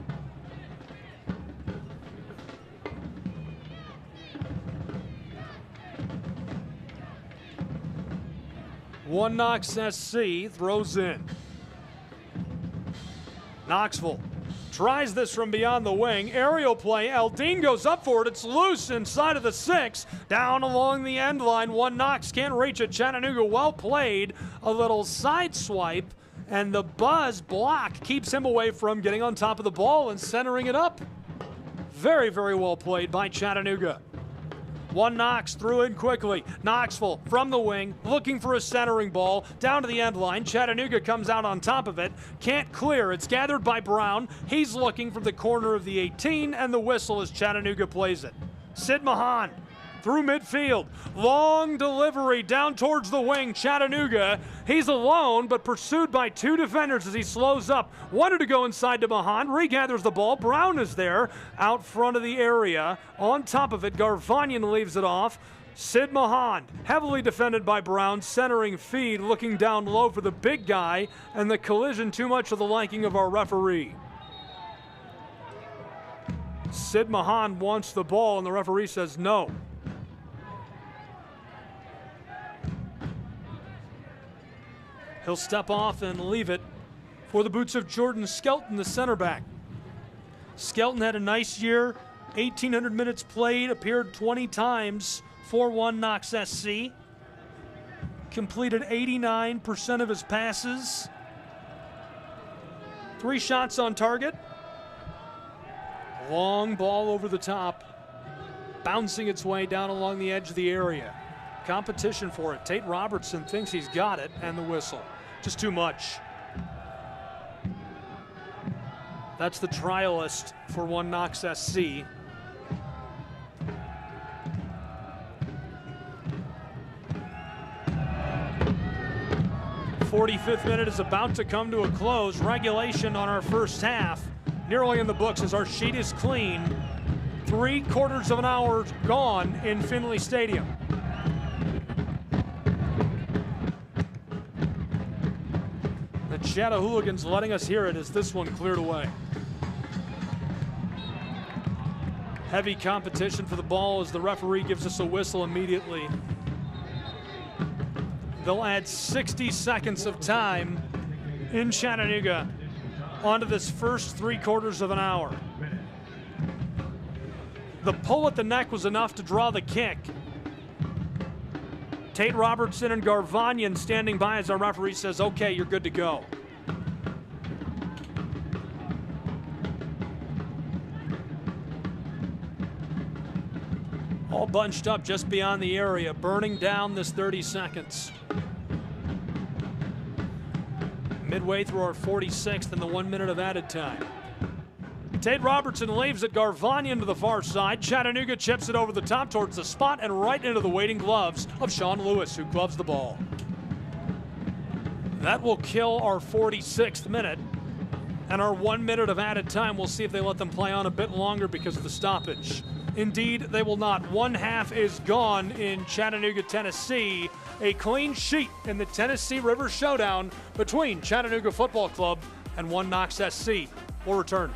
One Knox SC throws in. Knoxville tries this from beyond the wing. Aerial play. Eldine goes up for it. It's loose inside of the 6. Down along the end line. One Knox can't reach it. Chattanooga well played. A little side swipe. And the buzz block keeps him away from getting on top of the ball and centering it up. Very, very well played by Chattanooga. One Knox threw in quickly. Knoxville from the wing, looking for a centering ball down to the end line. Chattanooga comes out on top of it. Can't clear. It's gathered by Brown. He's looking from the corner of the 18, and the whistle as Chattanooga plays it. Sid Mahan through midfield. Long delivery down towards the wing. Chattanooga, he's alone, but pursued by 2 defenders as he slows up. Wanted to go inside to Mahan, regathers the ball. Brown is there out front of the area. On top of it, Garvanyan leaves it off. Sid Mahan, heavily defended by Brown, centering feed, looking down low for the big guy, and the collision too much for the liking of our referee. Sid Mahan wants the ball, and the referee says no. He'll step off and leave it for the boots of Jordan Skelton, the center back. Skelton had a nice year, 1,800 minutes played, appeared 20 times for 1 Knox SC. Completed 89% of his passes. 3 shots on target. Long ball over the top, bouncing its way down along the edge of the area. Competition for it. Tate Robertson thinks he's got it, and the whistle. Just too much. That's the trialist for 1 Knox SC. The 45th minute is about to come to a close. Regulation on our first half. Nearly in the books as our sheet is clean. 3/4 of an hour gone in Finley Stadium. The Chattanooga letting us hear it as this one cleared away. Heavy competition for the ball as the referee gives us a whistle immediately. They'll add 60 seconds of time in Chattanooga onto this first 3/4 of an hour. The pull at the neck was enough to draw the kick. Tate Robertson and Garvanyan standing by as our referee says, okay, you're good to go. All bunched up just beyond the area, burning down this 30 seconds. Midway through our 46th and the 1 minute of added time. Tate Robertson leaves it. Garvanyan to the far side. Chattanooga chips it over the top towards the spot and right into the waiting gloves of Sean Lewis, who gloves the ball. That will kill our 46th minute. And our 1 minute of added time, we'll see if they let them play on a bit longer because of the stoppage. Indeed, they will not. 1/2 is gone in Chattanooga, Tennessee. A clean sheet in the Tennessee River Showdown between Chattanooga Football Club and 1 Knox SC. We'll return.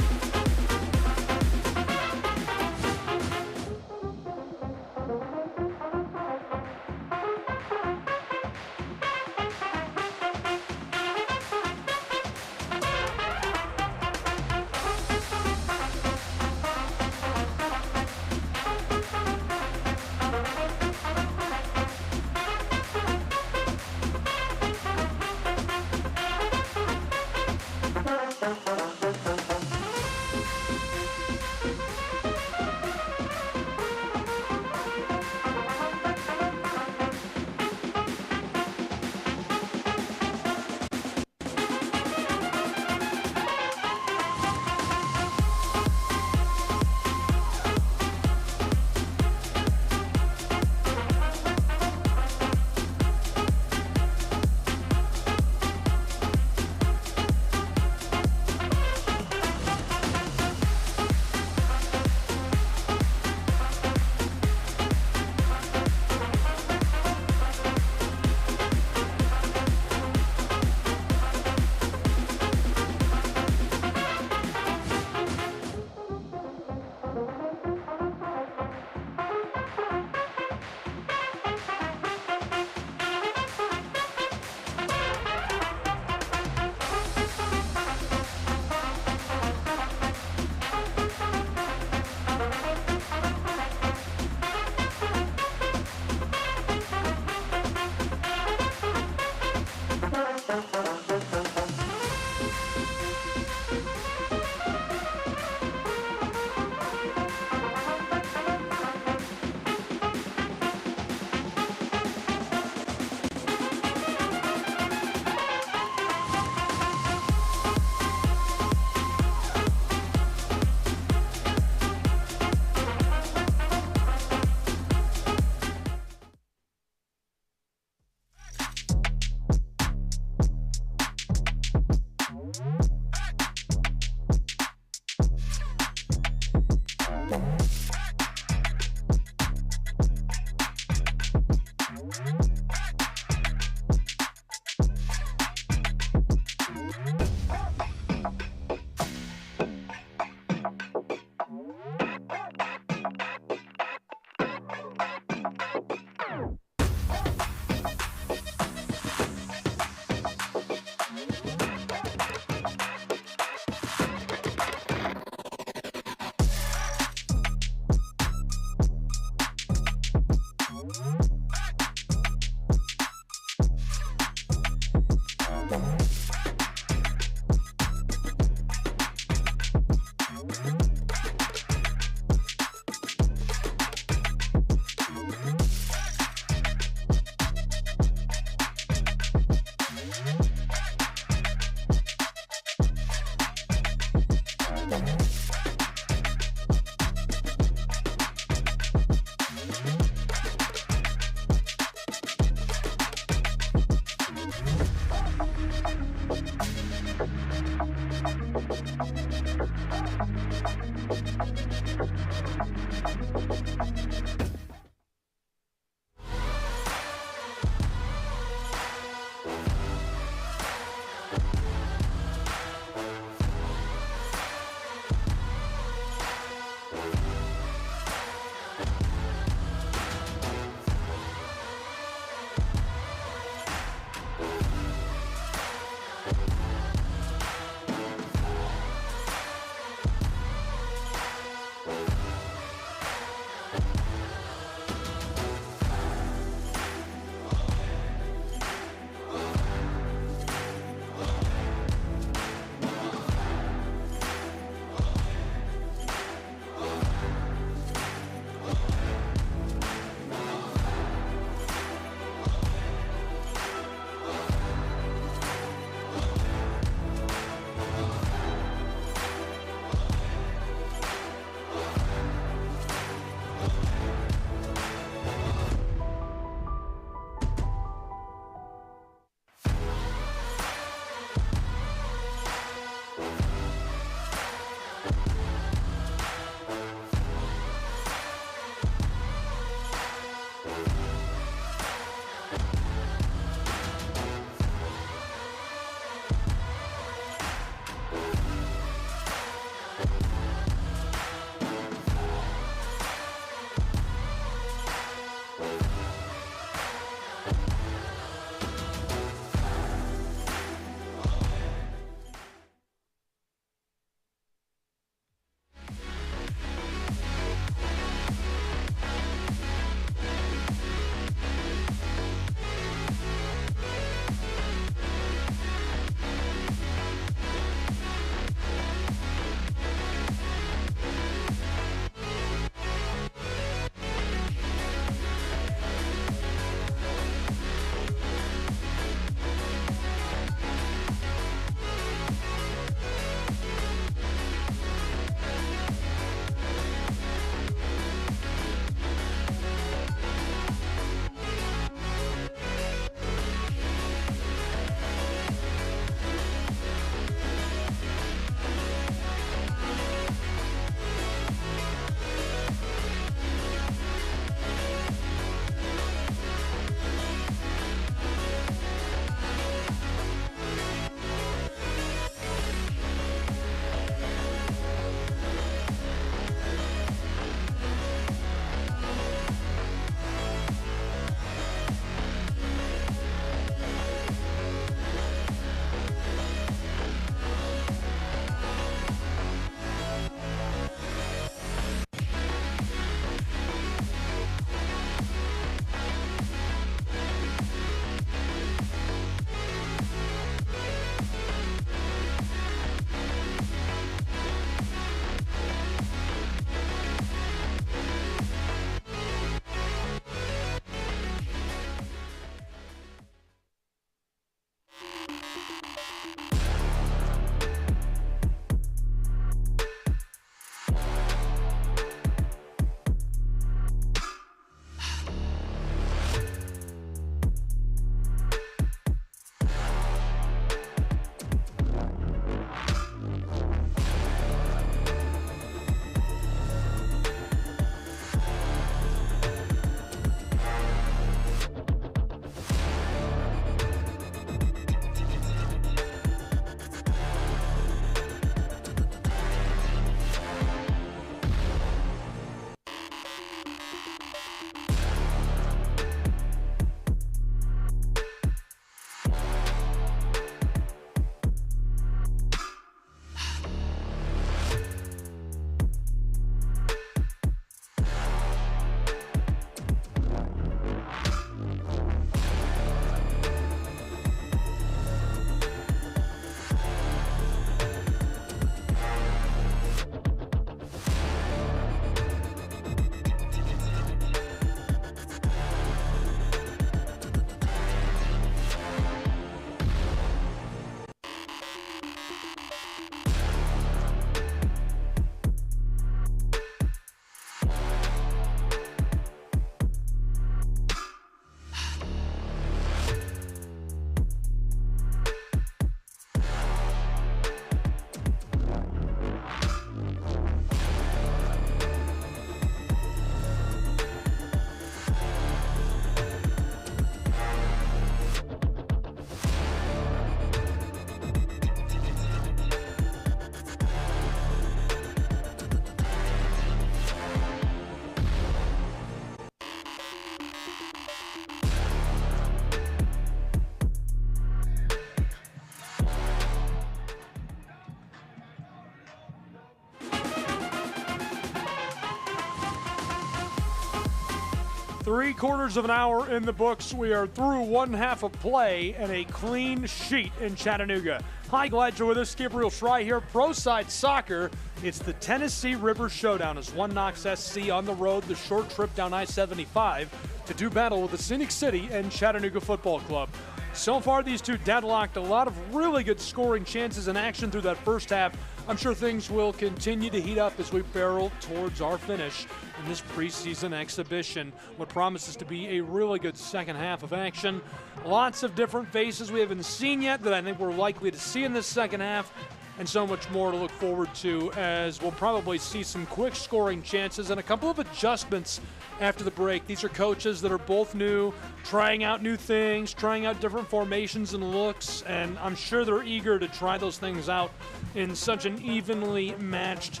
3/4 of an hour in the books. We are through one half of play and a clean sheet in Chattanooga. Hi, glad you're with us. Gabriel Schrei here, Pro Side Soccer. It's the Tennessee River Showdown as one Knox SC on the road, the short trip down I-75 to do battle with the Scenic City and Chattanooga Football Club. So far, these two deadlocked. A lot of really good scoring chances in action through that first half. I'm sure things will continue to heat up as we barrel towards our finish in this preseason exhibition. What promises to be a really good second half of action. Lots of different faces we haven't seen yet that I think we're likely to see in this second half, and so much more to look forward to, as we'll probably see some quick scoring chances and a couple of adjustments after the break. These are coaches that are both new, trying out new things, trying out different formations and looks, and I'm sure they're eager to try those things out in such an evenly matched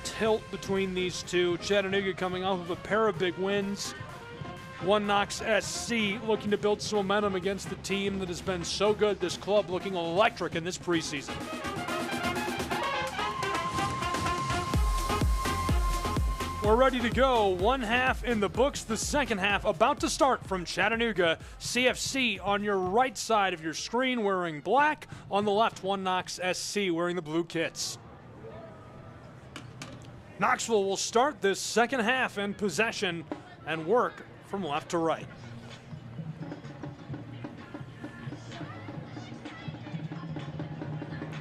tilt between these two. Chattanooga coming off of a pair of big wins. One Knox SC looking to build some momentum against the team that has been so good, this club looking electric in this preseason. We're ready to go. One half in the books, the second half about to start from Chattanooga. CFC on your right side of your screen wearing black. On the left, One Knox SC wearing the blue kits. Knoxville will start this second half in possession and work from left to right.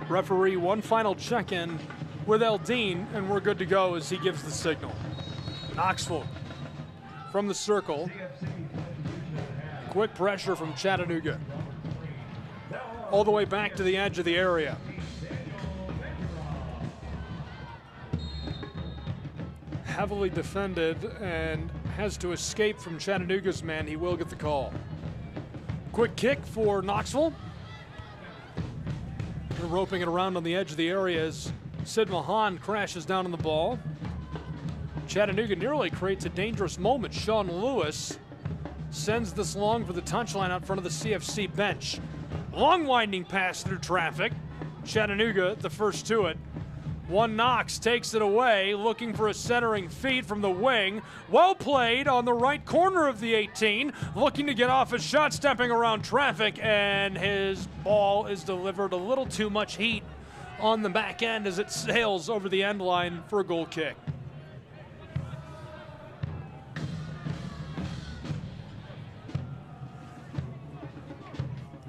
Referee, one final check-in with Eldine, and we're good to go as he gives the signal. Knoxville from the circle. Quick pressure from Chattanooga. All the way back to the edge of the area. Heavily defended and has to escape from Chattanooga's man. He will get the call. Quick kick for Knoxville. They're roping it around on the edge of the area as Sid Mahan crashes down on the ball. Chattanooga nearly creates a dangerous moment. Sean Lewis sends this long for the touchline out front of the CFC bench. Long winding pass through traffic. Chattanooga the first to it. One Knox takes it away, looking for a centering feed from the wing. Well played on the right corner of the 18, looking to get off his shot, stepping around traffic, and his ball is delivered a little too much heat on the back end as it sails over the end line for a goal kick.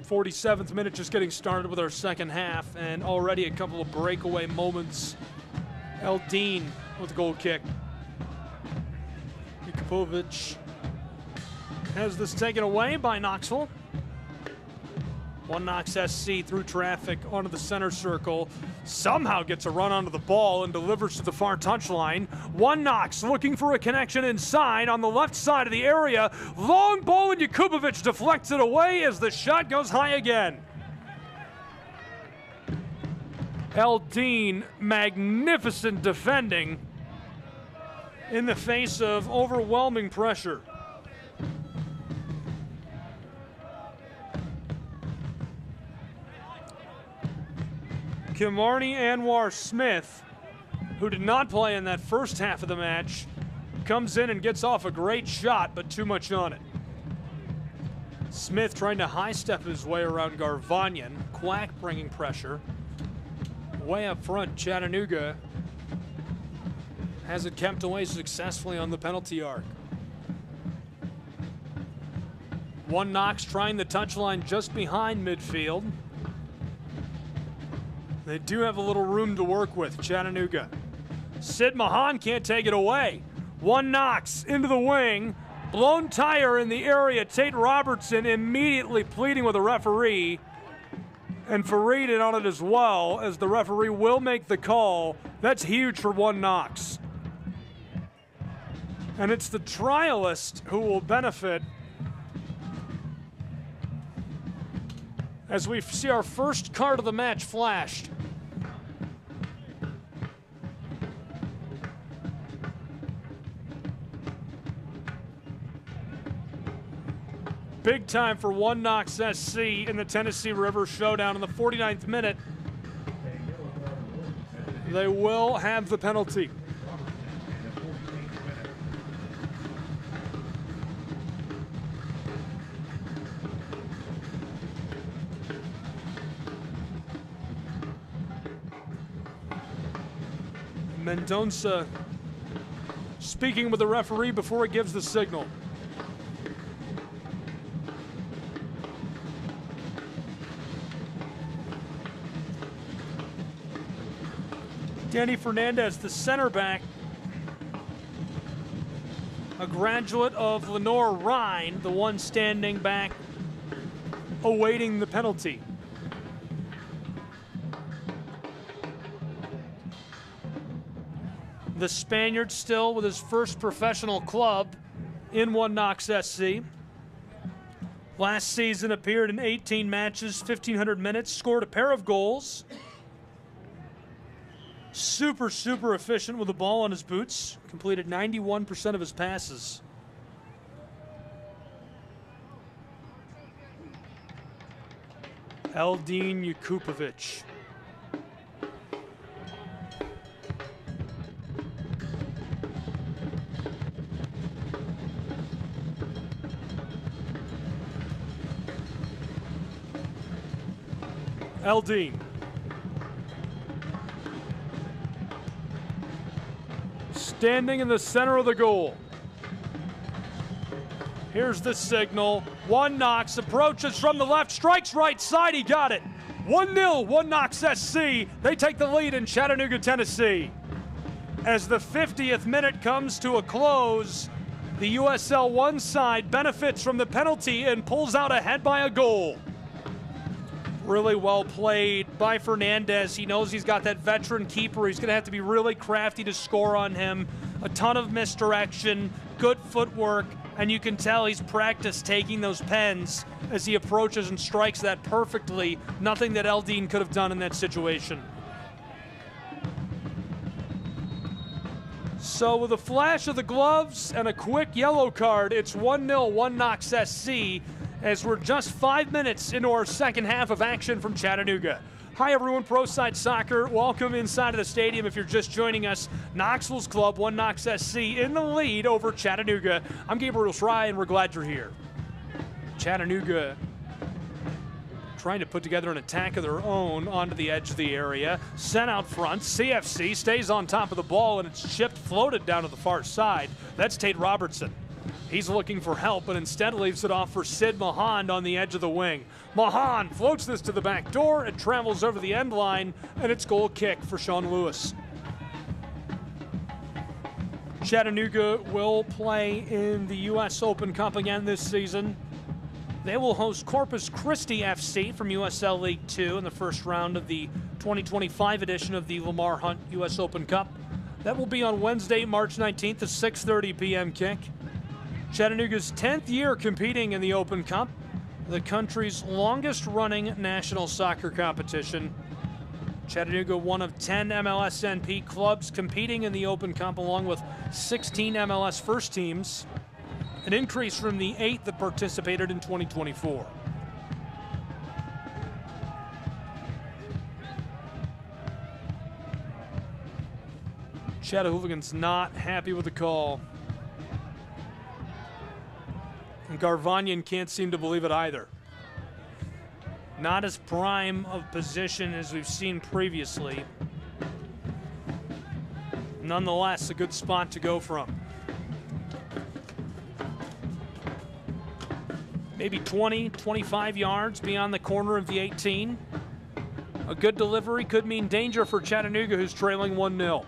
.47th minute, just getting started with our second half, and already a couple of breakaway moments. Eldine with a goal kick. Yukovic has this taken away by Knoxville. One Knox SC through traffic onto the center circle. Somehow gets a run onto the ball and delivers to the far touchline. One Knox looking for a connection inside on the left side of the area. Long ball, and Yukovic deflects it away as the shot goes high again. Eldine, magnificent defending in the face of overwhelming pressure. Kimarni Anwar Smith, who did not play in that first half of the match, comes in and gets off a great shot, but too much on it. Smith trying to high-step his way around Garvanyan. Quack bringing pressure. Way up front, Chattanooga has it kept away successfully on the penalty arc. One Knox trying the touchline just behind midfield. They do have a little room to work with, Chattanooga. Sid Mahan can't take it away. One Knox into the wing. Blown tire in the area. Tate Robertson immediately pleading with the referee. And Fareed in on it as well, as the referee will make the call. That's huge for One Knox. And it's the trialist who will benefit as we see our first card of the match flashed. Big time for One Knox SC in the Tennessee River Showdown in the 49th minute. They will have the penalty. Mendonça speaking with the referee before he gives the signal. Danny Fernandez, the center back, a graduate of Lenore Rhine, the one standing back awaiting the penalty. The Spaniard still with his first professional club in One Knox SC. Last season appeared in 18 matches, 1,500 minutes, scored a pair of goals. Super efficient with the ball on his boots. Completed 91% of his passes. Eldin Jakupovic. Eldin. Standing in the center of the goal. Here's the signal. One Knox approaches from the left, strikes right side, he got it. 1-0, One Knox SC. They take the lead in Chattanooga, Tennessee. As the 50th minute comes to a close, the USL One side benefits from the penalty and pulls out ahead by a goal. Really well played by Fernandez. He knows he's got that veteran keeper. He's going to have to be really crafty to score on him. A ton of misdirection, good footwork, and you can tell he's practiced taking those pens as he approaches and strikes that perfectly. Nothing that Eldin could have done in that situation. So with a flash of the gloves and a quick yellow card, it's 1-0 One Knox SC, as we're just 5 minutes into our second half of action from Chattanooga. Hi everyone, Pro Side Soccer. Welcome inside of the stadium. If you're just joining us, Knoxville's club, One Knox SC, in the lead over Chattanooga. I'm Gabriel Fry, and we're glad you're here. Chattanooga trying to put together an attack of their own onto the edge of the area. Sent out front, CFC stays on top of the ball, and it's chipped, floated down to the far side. That's Tate Robertson. He's looking for help, but instead leaves it off for Sid Mahand on the edge of the wing. Mahand floats this to the back door. It travels over the end line, and it's goal kick for Sean Lewis. Chattanooga will play in the U.S. Open Cup again this season. They will host Corpus Christi FC from USL League 2 in the first round of the 2025 edition of the Lamar Hunt U.S. Open Cup. That will be on Wednesday, March 19th, a 6:30 p.m. kick. Chattanooga's 10th year competing in the Open Cup, the country's longest-running national soccer competition. Chattanooga, one of 10 MLSNP clubs competing in the Open Cup, along with 16 MLS first teams, an increase from the 8 that participated in 2024. Chattahooligans not happy with the call. And Garvanyan can't seem to believe it either. Not as prime of position as we've seen previously. Nonetheless, a good spot to go from. Maybe 20, 25 yards beyond the corner of the 18. A good delivery could mean danger for Chattanooga, who's trailing 1-0.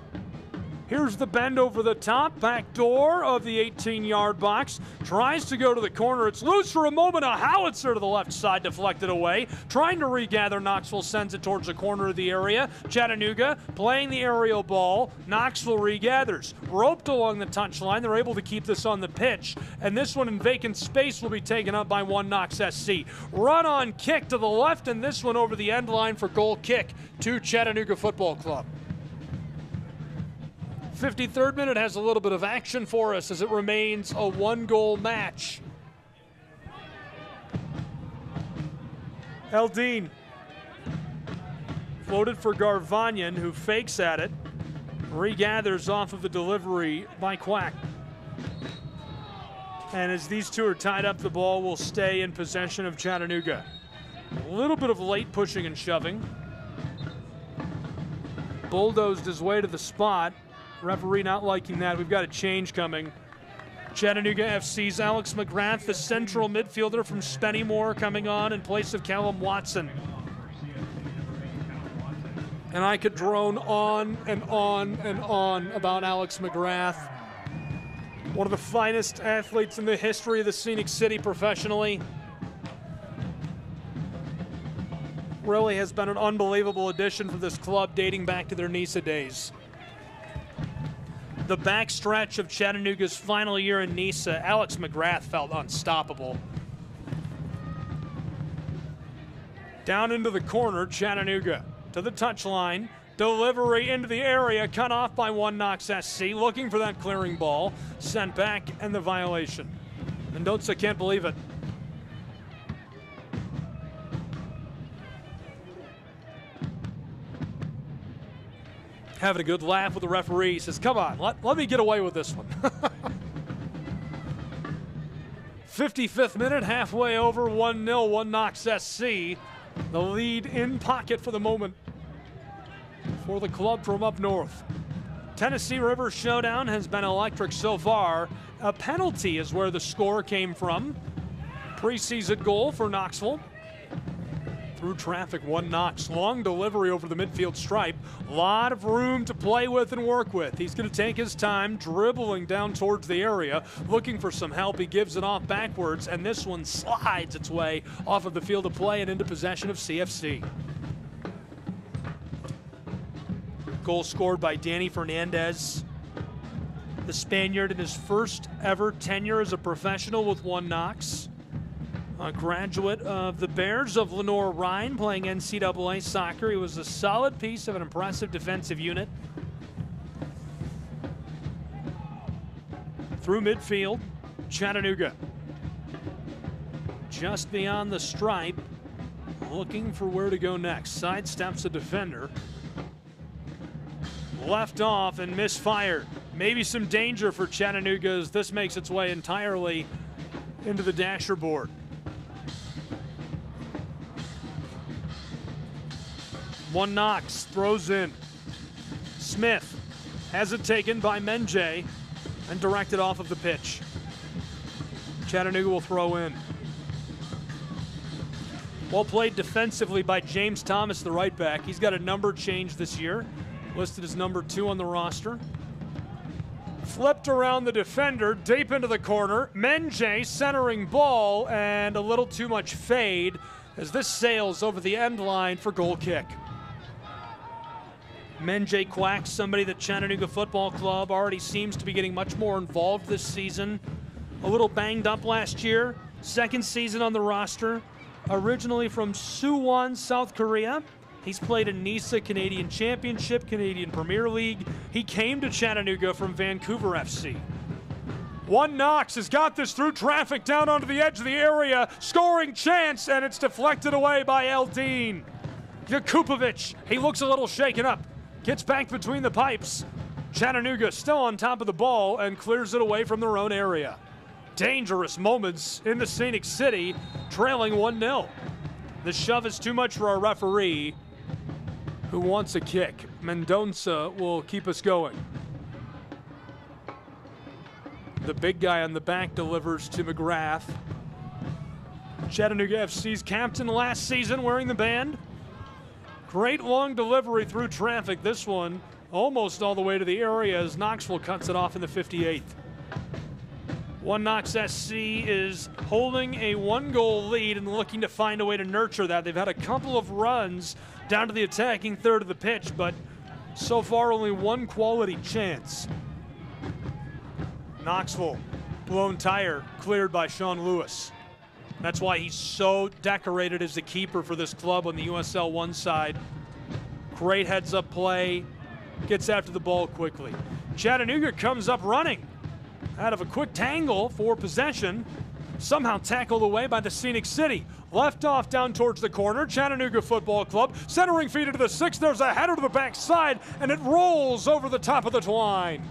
Here's the bend over the top, back door of the 18-yard box. Tries to go to the corner. It's loose for a moment. A howitzer to the left side, deflected away. Trying to regather, Knoxville sends it towards the corner of the area. Chattanooga playing the aerial ball. Knoxville regathers. Roped along the touchline. They're able to keep this on the pitch. And this one in vacant space will be taken up by One Knox SC. Run on kick to the left, and this one over the end line for goal kick to Chattanooga Football Club. 53rd minute has a little bit of action for us as it remains a one-goal match. Eldin floated for Garvanyan, who fakes at it, regathers off of the delivery by Quack. And as these two are tied up, the ball will stay in possession of Chattanooga. A little bit of late pushing and shoving. Bulldozed his way to the spot. Referee not liking that. We've got a change coming. Chattanooga FC's Alex McGrath, the central midfielder from Spennymoor, coming on in place of Callum Watson. And I could drone on and on and on about Alex McGrath. One of the finest athletes in the history of the Scenic City professionally. Really has been an unbelievable addition for this club dating back to their NISA days. The backstretch of Chattanooga's final year in NISA, Alex McGrath felt unstoppable. Down into the corner, Chattanooga to the touchline. Delivery into the area, cut off by one Knox SC, looking for that clearing ball. Sent back, and the violation. Mendoza can't believe it. Having a good laugh with the referee. He says, come on, let me get away with this one. 55th minute, halfway over, 1-0, one Knox SC. The lead in pocket for the moment for the club from up north. Tennessee River Showdown has been electric so far. A penalty is where the score came from. Preseason goal for Knoxville. Through traffic, one Knox. Long delivery over the midfield stripe. A lot of room to play with and work with. He's going to take his time, dribbling down towards the area, looking for some help. He gives it off backwards, and this one slides its way off of the field of play and into possession of CFC. Goal scored by Danny Fernandez. The Spaniard in his first ever tenure as a professional with one Knox. A graduate of the Bears of Lenore Rhine, playing NCAA soccer. He was a solid piece of an impressive defensive unit. Through midfield, Chattanooga. Just beyond the stripe, looking for where to go next. Sidesteps a defender. Left off and misfired. Maybe some danger for Chattanooga as this makes its way entirely into the dasher board. One Knox throws in. Smith has it taken by Menjay and directed off of the pitch. Chattanooga will throw in. Well played defensively by James Thomas, the right back. He's got a number change this year, listed as number 2 on the roster. Flipped around the defender, deep into the corner. Menjay centering ball, and a little too much fade as this sails over the end line for goal kick. Menjay Quack, somebody that Chattanooga Football Club already seems to be getting much more involved this season. A little banged up last year. Second season on the roster. Originally from Suwon, South Korea. He's played in NISA, Canadian Championship, Canadian Premier League. He came to Chattanooga from Vancouver FC. One Knox has got this through traffic down onto the edge of the area. Scoring chance, and it's deflected away by Eldine. Yakupovic, he looks a little shaken up. Gets back between the pipes. Chattanooga still on top of the ball and clears it away from their own area. Dangerous moments in the Scenic City, trailing 1-0. The shove is too much for our referee, who wants a kick. Mendoza will keep us going. The big guy on the back delivers to McGrath. Chattanooga FC's captain last season wearing the band. Great long delivery through traffic. This one almost all the way to the area as Knoxville cuts it off in the 58th. One Knox SC is holding a 1-goal lead and looking to find a way to nurture that. They've had a couple of runs down to the attacking third of the pitch, but so far only one quality chance. Knoxville, blown tire, cleared by Sean Lewis. That's why he's so decorated as the keeper for this club on the USL 1 side. Great heads-up play, gets after the ball quickly. Chattanooga comes up running out of a quick tangle for possession. Somehow tackled away by the Scenic City. Left off down towards the corner. Chattanooga Football Club centering feet into the 6. There's a header to the backside, and it rolls over the top of the line.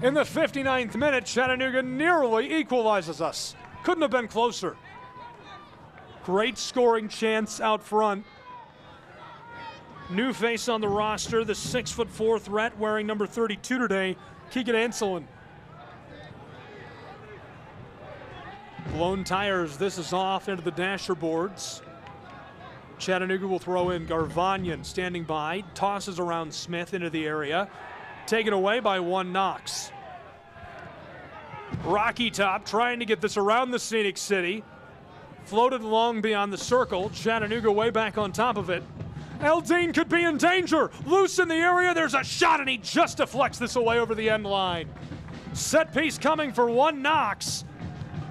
In the 59th minute, Chattanooga nearly equalizes us. Couldn't have been closer. Great scoring chance out front. New face on the roster, the 6'4" threat wearing number 32 today, Keegan Anselin. Blown tires, this is off into the dasher boards. Chattanooga will throw in Garvanyan standing by, tosses around Smith into the area. Taken away by one Knox. Rocky Top trying to get this around the Scenic City. Floated long beyond the circle. Chattanooga way back on top of it. Eldine could be in danger. Loose in the area. There's a shot, and he just deflects this away over the end line. Set piece coming for one Knox.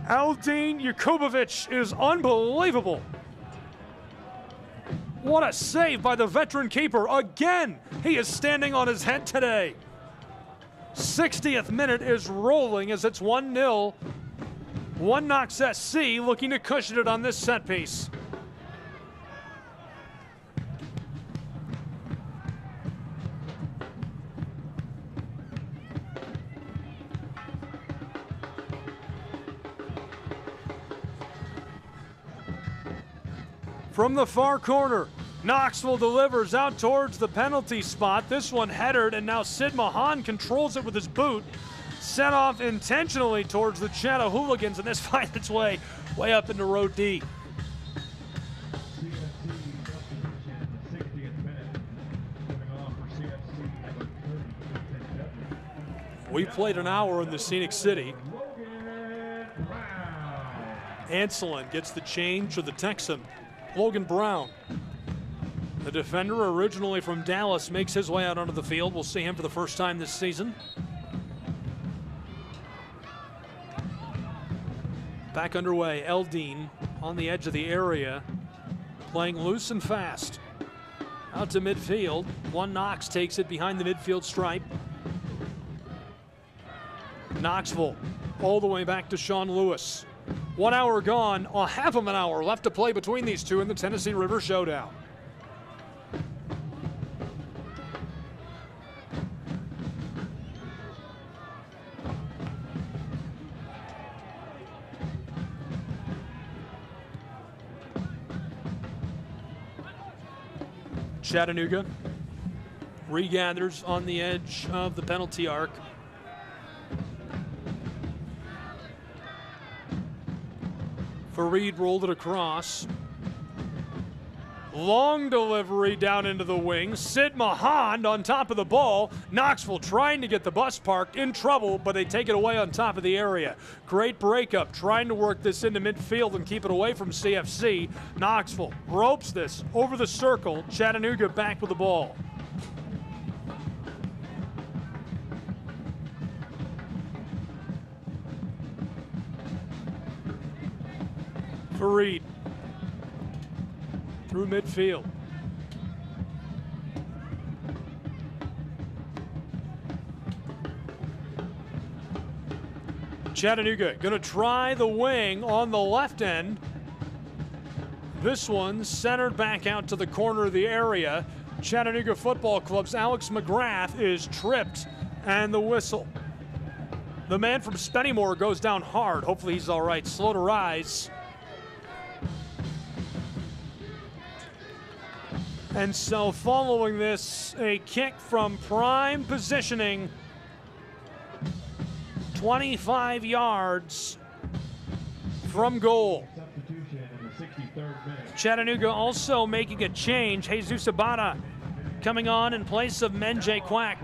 Eldine Yakubovic is unbelievable. What a save by the veteran keeper. Again, he is standing on his head today. 60th minute is rolling as it's 1-0. One Knox SC looking to cushion it on this set piece. From the far corner, Knoxville delivers out towards the penalty spot. This one headered, and now Sid Mahan controls it with his boot. Set off intentionally towards the Chattahooligans, and this finds its way up into row D. We played an hour in the Scenic City. Anselin gets the change for the Texan. Logan Brown, the defender originally from Dallas, makes his way out onto the field. We'll see him for the first time this season. Back underway, Eldine on the edge of the area, playing loose and fast. Out to midfield, one Knox takes it behind the midfield stripe. Knoxville all the way back to Sean Lewis. 1 hour gone, a half of an hour left to play between these two in the Tennessee River Showdown. Chattanooga regathers on the edge of the penalty arc. Fareed rolled it across. Long delivery down into the wing. Sid Mahan on top of the ball. Knoxville trying to get the bus parked, in trouble, but they take it away on top of the area. Great breakup, trying to work this into midfield and keep it away from CFC. Knoxville ropes this over the circle. Chattanooga back with the ball. Fareed through midfield. Chattanooga going to try the wing on the left end. This one centered back out to the corner of the area. Chattanooga Football Club's Alex McGrath is tripped, and the whistle. The man from Spennymoor goes down hard. Hopefully he's all right. Slow to rise. And so following this, a kick from prime positioning, 25 yards from goal. Chattanooga also making a change. Jesus Abada coming on in place of Menjay Quack.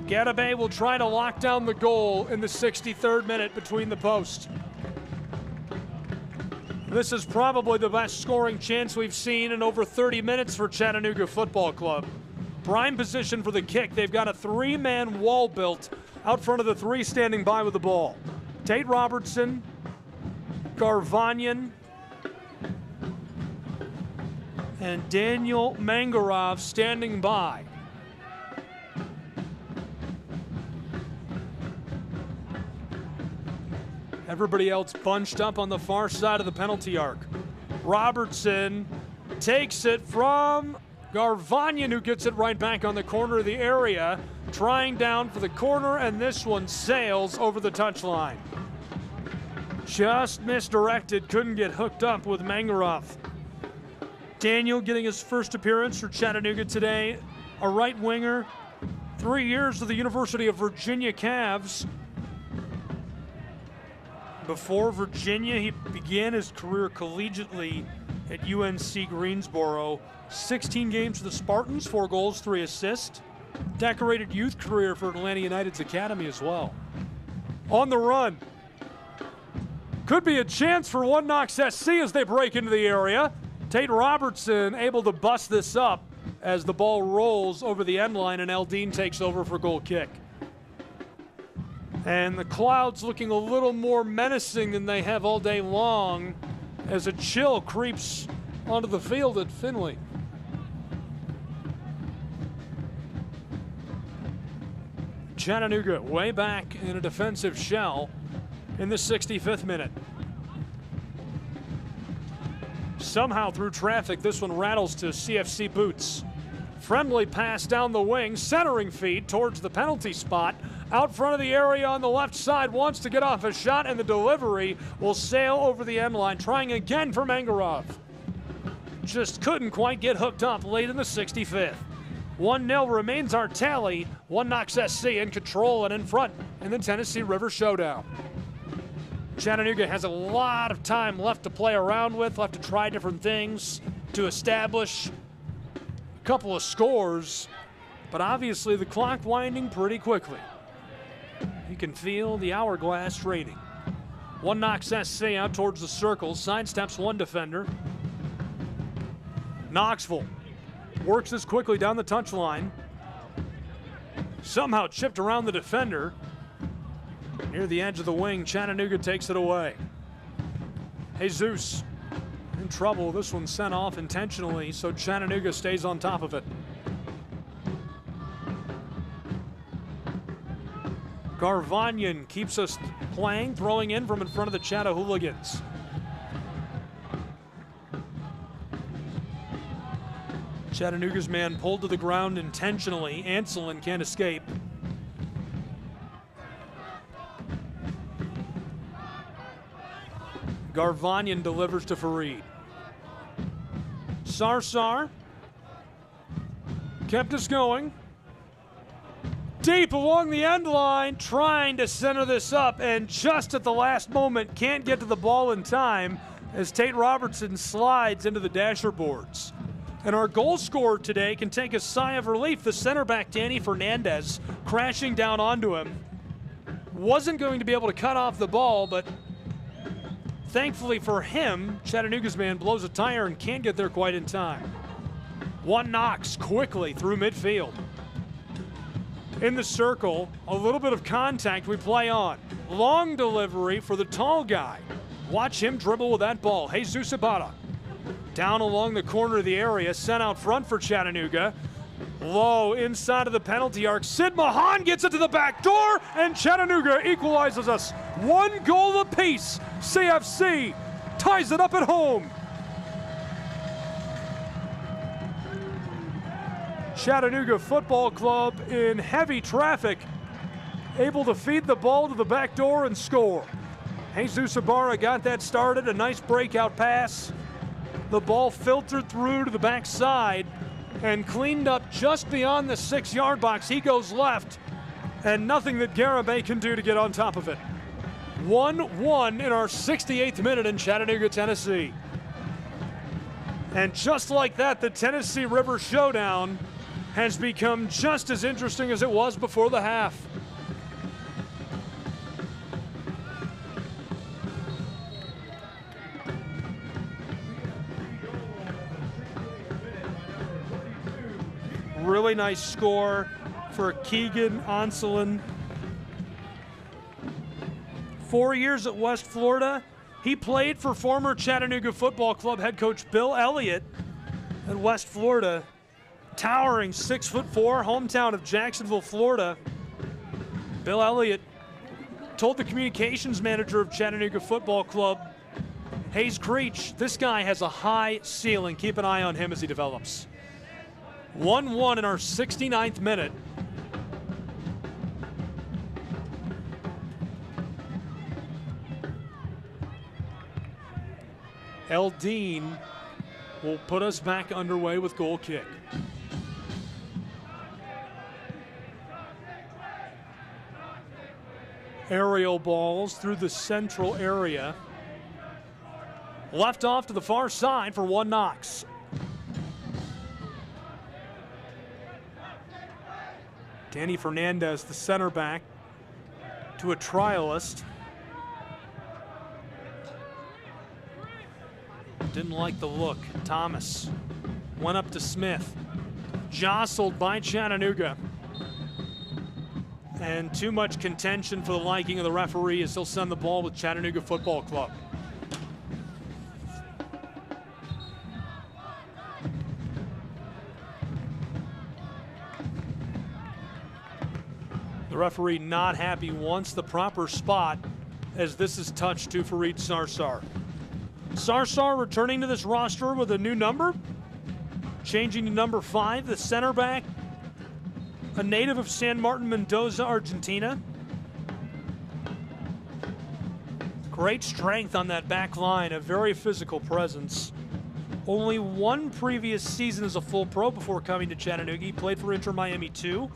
Garibay will try to lock down the goal in the 63rd minute between the posts. This is probably the best scoring chance we've seen in over 30 minutes for Chattanooga Football Club. Prime position for the kick. They've got a three-man wall built out front of the three standing by with the ball. Tate Robertson, Garvanyan, and Daniel Mangarov standing by. Everybody else bunched up on the far side of the penalty arc. Robertson takes it from Garvanyan, who gets it right back on the corner of the area, trying down for the corner, and this one sails over the touchline. Just misdirected, couldn't get hooked up with Mangarov. Daniel getting his first appearance for Chattanooga today. A right winger, 3 years with the University of Virginia Cavs. Before Virginia, he began his career collegiately at UNC Greensboro. 16 games for the Spartans, 4 goals, 3 assists. Decorated youth career for Atlanta United's academy as well. On the run. Could be a chance for one Knox SC as they break into the area. Tate Robertson able to bust this up as the ball rolls over the end line and Eldine takes over for goal kick. And the Clouds looking a little more menacing than they have all day long as a chill creeps onto the field at Finley. Chattanooga way back in a defensive shell in the 65th minute. Somehow through traffic, this one rattles to CFC Boots. Friendly pass down the wing, centering feed towards the penalty spot. Out front of the area on the left side, wants to get off a shot, and the delivery will sail over the end line. Trying again for Mangarov. Just couldn't quite get hooked up late in the 65th. 1-0 remains our tally. 1 Knox SC in control and in front in the Tennessee River Showdown. Chattanooga has a lot of time left to play around with, left to try different things, to establish a couple of scores, but obviously the clock winding pretty quickly. You can feel the hourglass rating. 1 Knox SC out towards the circle, sidesteps one defender. Knoxville works this quickly down the touchline. Somehow chipped around the defender. Near the edge of the wing, Chattanooga takes it away. Jesus in trouble. This one sent off intentionally, so Chattanooga stays on top of it. Garvanyan keeps us playing, throwing in from in front of the Chattahooligans. Chattanooga's man pulled to the ground intentionally. Anselin can't escape. Garvanyan delivers to Fareed. Sarsar kept us going. Deep along the end line, trying to center this up, and just at the last moment can't get to the ball in time as Tate Robertson slides into the dasher boards. And our goal scorer today can take a sigh of relief. The center back, Danny Fernandez, crashing down onto him. Wasn't going to be able to cut off the ball, but thankfully for him, Chattanooga's man blows a tire and can't get there quite in time. 1 Knox quickly through midfield. In the circle, a little bit of contact, we play on. Long delivery for the tall guy. Watch him dribble with that ball. Jesus Ibarra. Down along the corner of the area, sent out front for Chattanooga. Low inside of the penalty arc. Sid Mahan gets it to the back door, and Chattanooga equalizes us. 1 goal apiece. CFC ties it up at home. Chattanooga Football Club in heavy traffic, able to feed the ball to the back door and score. Jesus Ibarra got that started, a nice breakout pass. The ball filtered through to the backside and cleaned up just beyond the 6-yard box. He goes left, and nothing that Garibay can do to get on top of it. 1-1 in our 68th minute in Chattanooga, Tennessee. And just like that, the Tennessee River Showdown has become just as interesting as it was before the half. Really nice score for Keegan Anselin. 4 years at West Florida. He played for former Chattanooga Football Club head coach Bill Elliott at West Florida. Towering 6'4", hometown of Jacksonville, Florida. Bill Elliott told the communications manager of Chattanooga Football Club, Hayes Creech, this guy has a high ceiling. Keep an eye on him as he develops. 1-1 in our 69th minute. Eldine will put us back underway with goal kick. Aerial balls through the central area. Left off to the far side for one Knox. Danny Fernandez, the center back, to a trialist. Didn't like the look. Thomas went up to Smith. Jostled by Chattanooga. And too much contention for the liking of the referee as he'll send the ball with Chattanooga Football Club. The referee not happy, wants the proper spot as this is touched to Fareed Sarsar. Sarsar returning to this roster with a new number, changing to number 5, the center back, a native of San Martin, Mendoza, Argentina. Great strength on that back line, a very physical presence. Only one previous season as a full pro before coming to Chattanooga. He played for Inter Miami 2.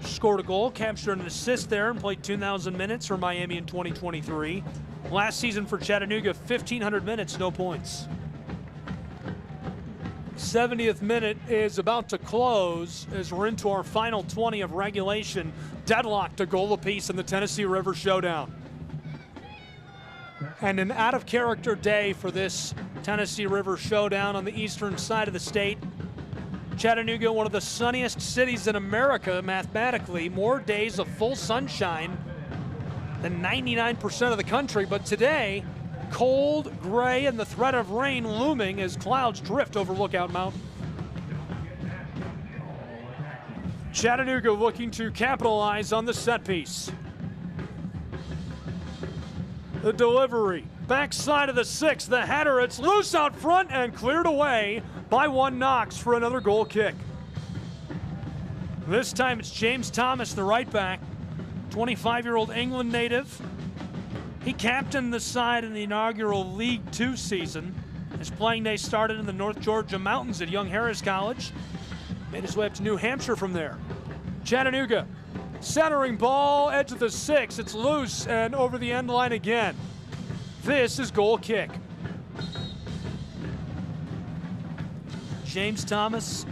Scored a goal, captured an assist there, and played 2,000 minutes for Miami in 2023. Last season for Chattanooga, 1,500 minutes, no points. 70th minute is about to close as we're into our final 20 of regulation. Deadlocked, a goal apiece in the Tennessee River Showdown. And an out-of-character day for this Tennessee River Showdown on the eastern side of the state. Chattanooga, one of the sunniest cities in America mathematically, more days of full sunshine than 99% of the country, but today, cold, gray, and the threat of rain looming as clouds drift over Lookout Mountain. Chattanooga looking to capitalize on the set piece. The delivery, backside of the 6, the header, it's loose out front and cleared away by one Knox for another goal kick. This time it's James Thomas, the right back, 25-year-old England native. He captained the side in the inaugural League 2 season. His playing day started in the North Georgia mountains at Young Harris College. Made his way up to New Hampshire from there. Chattanooga, centering ball, edge of the 6. It's loose and over the end line again. This is goal kick. James Thomas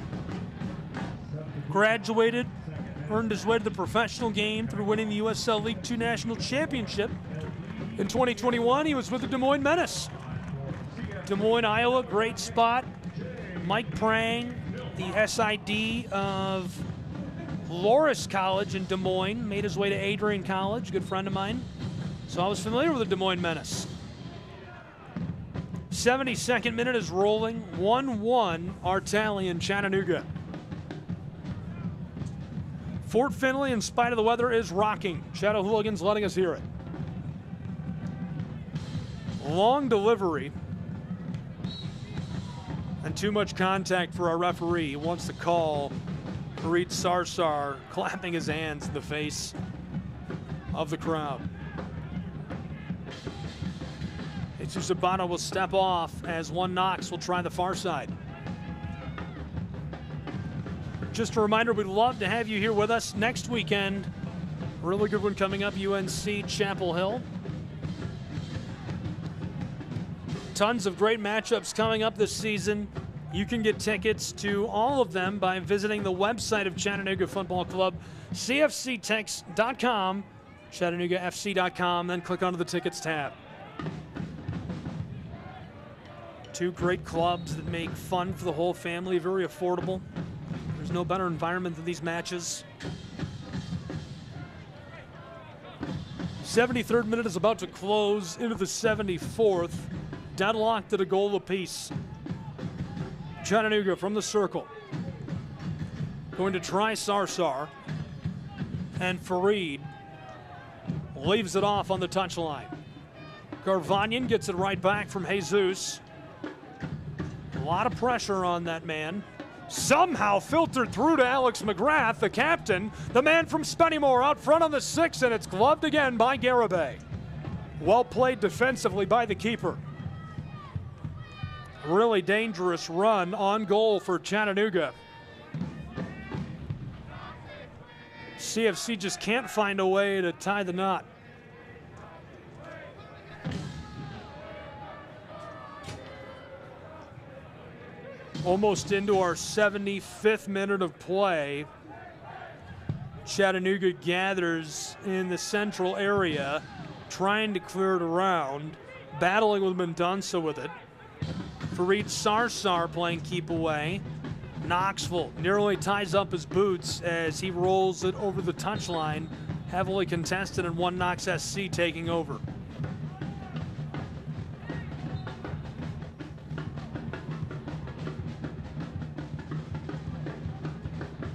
graduated, earned his way to the professional game through winning the USL League 2 National Championship. In 2021, he was with the Des Moines Menace. Des Moines, Iowa, great spot. Mike Prang, the SID of Loris College in Des Moines, made his way to Adrian College, good friend of mine. So I was familiar with the Des Moines Menace. 72nd minute is rolling, 1-1 our tally in Chattanooga. Fort Finley, in spite of the weather, is rocking. Shadow Hooligans letting us hear it. Long delivery. And too much contact for our referee. He wants to call Fareed Sarsar, clapping his hands in the face of the crowd. Jesus Zabano will step off as one Knox will try the far side. Just a reminder, we'd love to have you here with us next weekend. Really good one coming up, UNC Chapel Hill. Tons of great matchups coming up this season. You can get tickets to all of them by visiting the website of Chattanooga Football Club, cfctex.com, chattanooga.fc.com, then click onto the tickets tab. Two great clubs that make fun for the whole family, very affordable. There's no better environment than these matches. 73rd minute is about to close into the 74th. Deadlocked at a goal apiece. Chattanooga from the circle. Going to try Sarsar. And Fareed leaves it off on the touchline. Garvanyan gets it right back from Jesus. A lot of pressure on that man. Somehow filtered through to Alex McGrath, the captain, the man from Spennymoor out front on the 6, and it's gloved again by Garibay. Well played defensively by the keeper. Really dangerous run on goal for Chattanooga. CFC just can't find a way to tie the knot. Almost into our 75th minute of play. Chattanooga gathers in the central area, trying to clear it around, battling with Mendonça with it. Fareed Sarsar playing keep away. Knoxville nearly ties up his boots as he rolls it over the touchline. Heavily contested, and one Knox SC taking over.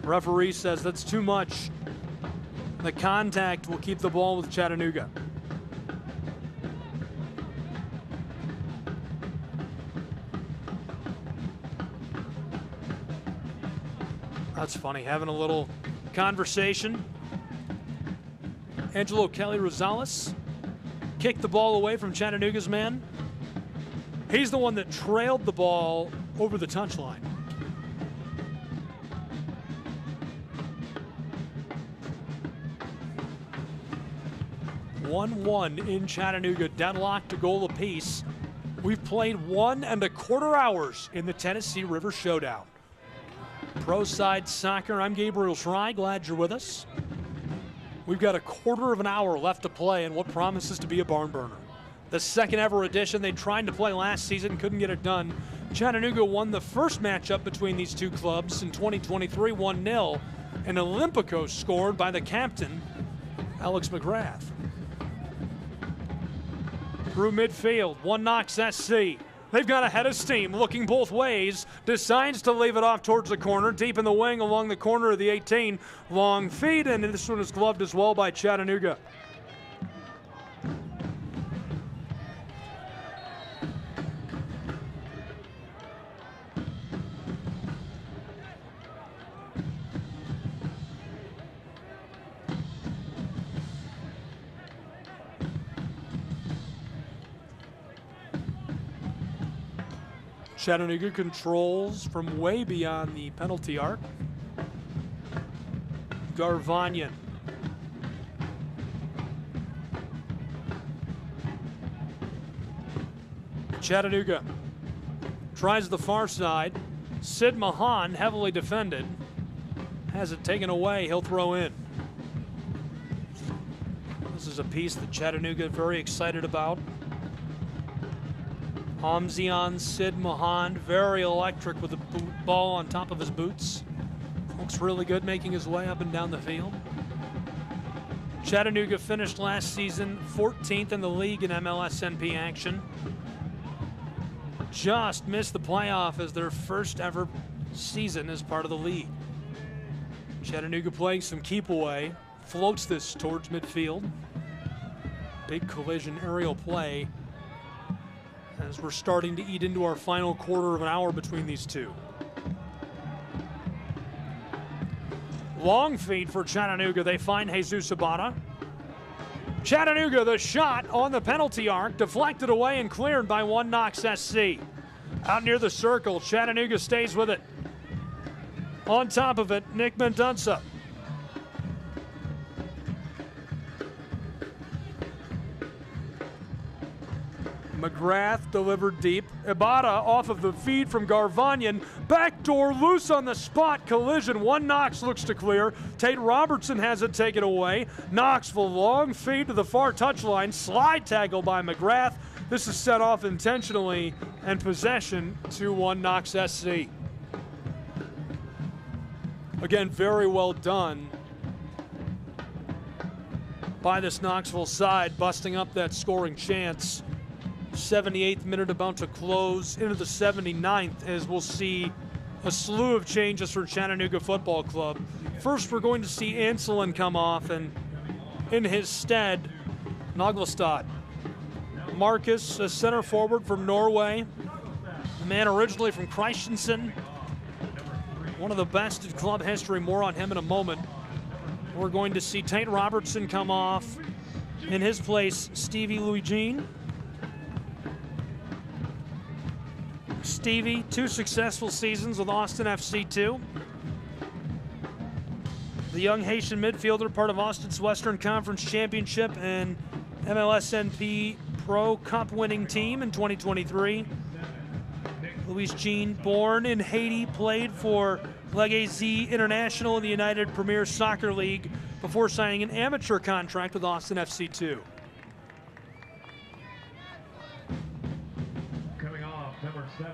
Referee says that's too much. The contact will keep the ball with Chattanooga. That's funny, having a little conversation. Angelo Kelly Rosales kicked the ball away from Chattanooga's man. He's the one that trailed the ball over the touchline. (1-1) in Chattanooga, deadlock to goal apiece. We've played 1.25 hours in the Tennessee River Showdown. Pro Side Soccer, I'm Gabriel Schrei, glad you're with us. We've got a quarter of an hour left to play in what promises to be a barn burner. The second ever edition. They tried to play last season, couldn't get it done. Chattanooga won the first matchup between these two clubs in 2023, 1-0, and Olympico scored by the captain, Alex McGrath. Through midfield, one Knox SC. They've got a head of steam, looking both ways. Decides to leave it off towards the corner, deep in the wing along the corner of the 18. Long feed, and this one is gloved as well by Chattanooga. Chattanooga controls from way beyond the penalty arc. Garvanyan. Chattanooga tries the far side. Sid Mahan, heavily defended, has it taken away. He'll throw in. This is a piece that Chattanooga is very excited about. Hamzian Sid Mahan, very electric with the ball on top of his boots. Looks really good making his way up and down the field. Chattanooga finished last season 14th in the league in MLSNP action. Just missed the playoff as their first ever season as part of the league. Chattanooga playing some keep away, floats this towards midfield. Big collision aerial play as we're starting to eat into our final quarter of an hour between these two. Long feed for Chattanooga. They find Jesus Abada. Chattanooga, the shot on the penalty arc, deflected away and cleared by one Knox SC. Out near the circle, Chattanooga stays with it. On top of it, Nick Mendonça. McGrath delivered deep. Abada off of the feed from Garvanyan. Backdoor loose on the spot. Collision. One Knox looks to clear. Tate Robertson has it taken away. Knoxville long feed to the far touchline. Slide tackle by McGrath. This is set off intentionally and possession to one Knox SC. Again, very well done by this Knoxville side, busting up that scoring chance. 78th minute about to close into the 79th as we'll see a slew of changes for Chattanooga Football Club. First, we're going to see Anselin come off, and in his stead, Naglestad. Marcus, a center forward from Norway, a man originally from Kristiansand. One of the best in club history. More on him in a moment. We're going to see Tate Robertson come off. In his place, Stevie Louis Jean. Stevie, 2 successful seasons with Austin FC2. The young Haitian midfielder, part of Austin's Western Conference Championship and MLSNP Pro Cup winning team in 2023. Luis Jean, born in Haiti, played for Legacy International in the United Premier Soccer League before signing an amateur contract with Austin FC2. Coming off, number 7,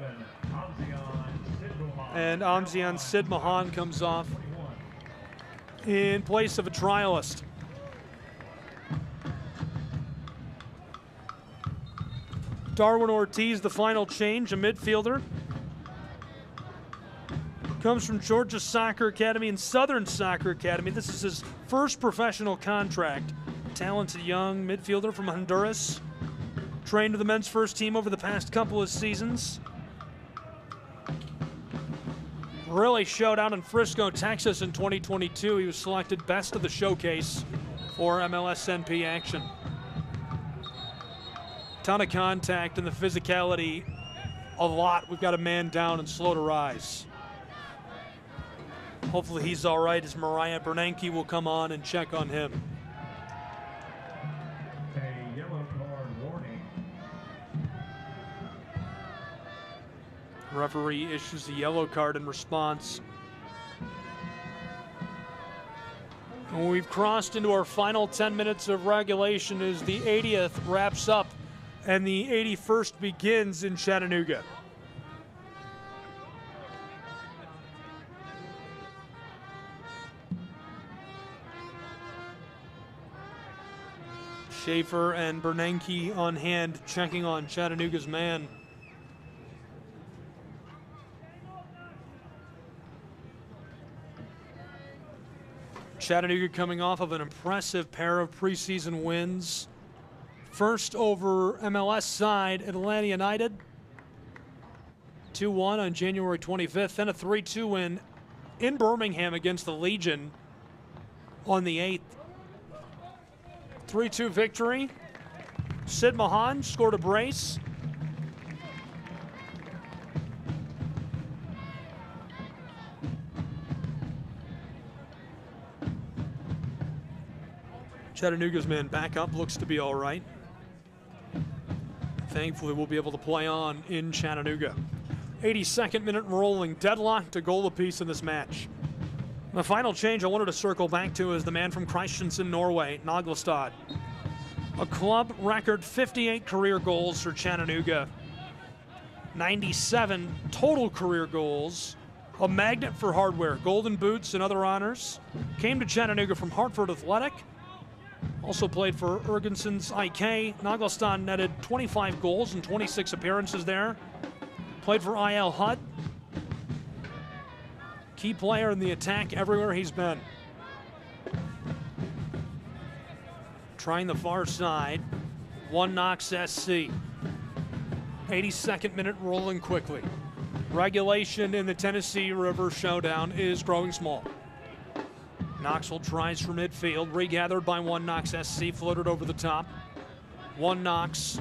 Amzian Sidmahan. And Amzian Sidmahan comes off in place of a trialist. Darwin Ortiz, the final change, a midfielder. Comes from Georgia Soccer Academy and Southern Soccer Academy. This is his first professional contract. Talented young midfielder from Honduras. Trained with the men's first team over the past couple of seasons. Really showed out in Frisco, Texas in 2022. He was selected best of the showcase for MLSNP action. Ton of contact and the physicality, a lot. We've got a man down and slow to rise. Hopefully he's all right as Mariah Bernanke will come on and check on him. A yellow card warning. Referee issues a yellow card in response. And we've crossed into our final 10 minutes of regulation as the 80th wraps up and the 81st begins in Chattanooga. Schaefer and Bernanke on hand, checking on Chattanooga's man. Chattanooga coming off of an impressive pair of preseason wins. First over MLS side, Atlanta United. 2-1 on January 25th, then a 3-2 win in Birmingham against the Legion on the 8th. 3-2 victory. Sid Mahan scored a brace. Chattanooga's man back up, looks to be all right. Thankfully, we'll be able to play on in Chattanooga. 82nd minute rolling, deadlock to goal apiece in this match. The final change I wanted to circle back to is the man from Kristiansand, Norway, Naglestad. A club record 58 career goals for Chattanooga. 97 total career goals. A magnet for hardware, golden boots and other honors. Came to Chattanooga from Hartford Athletic. Also played for Ergenson's IK. Naglestad netted 25 goals in 26 appearances there. Played for IL Hud. Key player in the attack everywhere he's been. Trying the far side. 1 Knox SC. 82nd minute rolling quickly. Regulation in the Tennessee River Showdown is growing small. Knoxville tries for midfield, regathered by 1 Knox SC, floated over the top. 1 Knox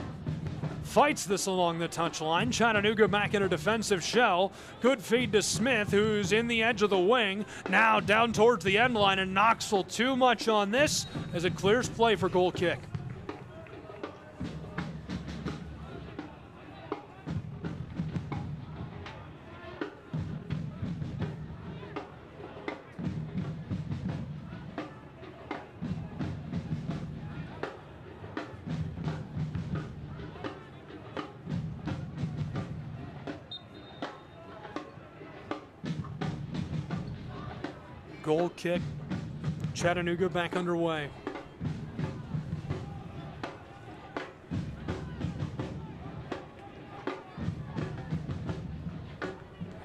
fights this along the touchline. Chattanooga back in a defensive shell. Good feed to Smith, who's in the edge of the wing. Now down towards the end line, and Knoxville too much on this as it clears play for goal kick. Goal kick. Chattanooga back underway.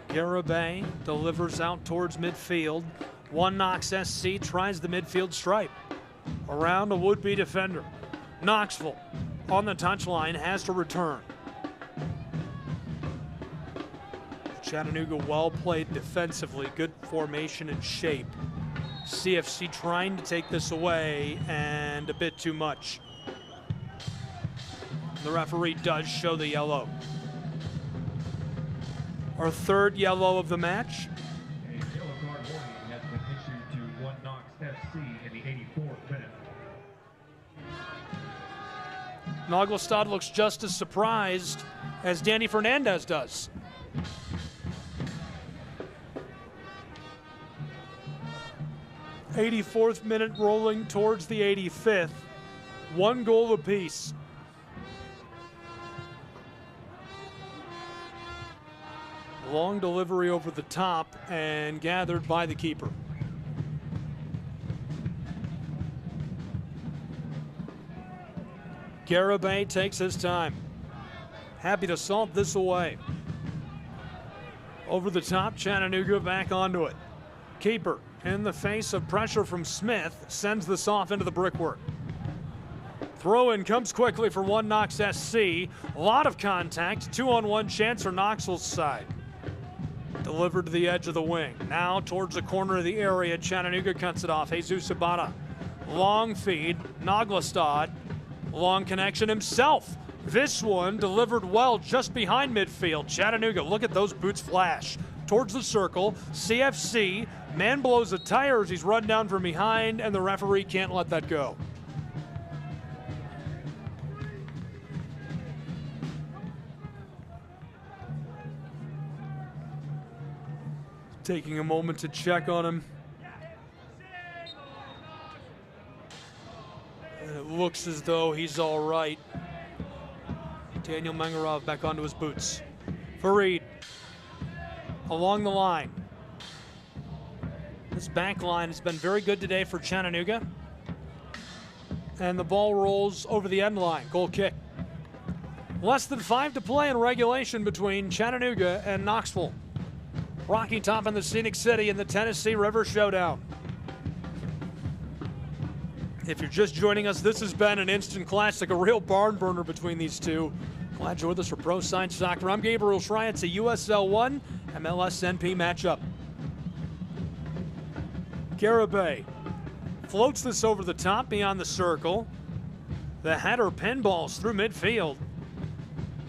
Garibay delivers out towards midfield. 1 Knox SC tries the midfield stripe. Around a would-be defender. Knoxville on the touchline has to return. Chattanooga well played defensively, good formation and shape. CFC trying to take this away and a bit too much. The referee does show the yellow. Our third yellow of the match. A yellow card warning has been issued to 1 Knox FC in the 84th minute. Naglestad looks just as surprised as Danny Fernandez does. '84th minute rolling towards the 85th. 1 goal apiece. Long delivery over the top and gathered by the keeper. Garibay takes his time. Happy to salt this away. Over the top, Chattanooga back onto it. Keeper, in the face of pressure from Smith, sends this off into the brickwork. Throw-in comes quickly for 1 Knox SC. A lot of contact, 2-on-1 chance for Knoxville's side. Delivered to the edge of the wing. Now towards the corner of the area, Chattanooga cuts it off. Jesus Sabata. Long feed, Naglestad. Long connection himself. This one delivered well just behind midfield. Chattanooga, look at those boots flash. Towards the circle, CFC, man blows a tire as he's run down from behind, and the referee can't let that go. Taking a moment to check on him. And it looks as though he's all right. Daniel Mengarov back onto his boots. Fareed along the line. This back line has been very good today for Chattanooga. And the ball rolls over the end line. Goal kick. Less than 5 to play in regulation between Chattanooga and Knoxville. Rocky Top in the Scenic City in the Tennessee River Showdown. If you're just joining us, this has been an instant classic, a real barn burner between these two. Glad you're with us for Pro Science Soccer. I'm Gabriel Schreier. It's a USL 1 MLS-NP matchup. Garibay floats this over the top beyond the circle. The header pinballs through midfield.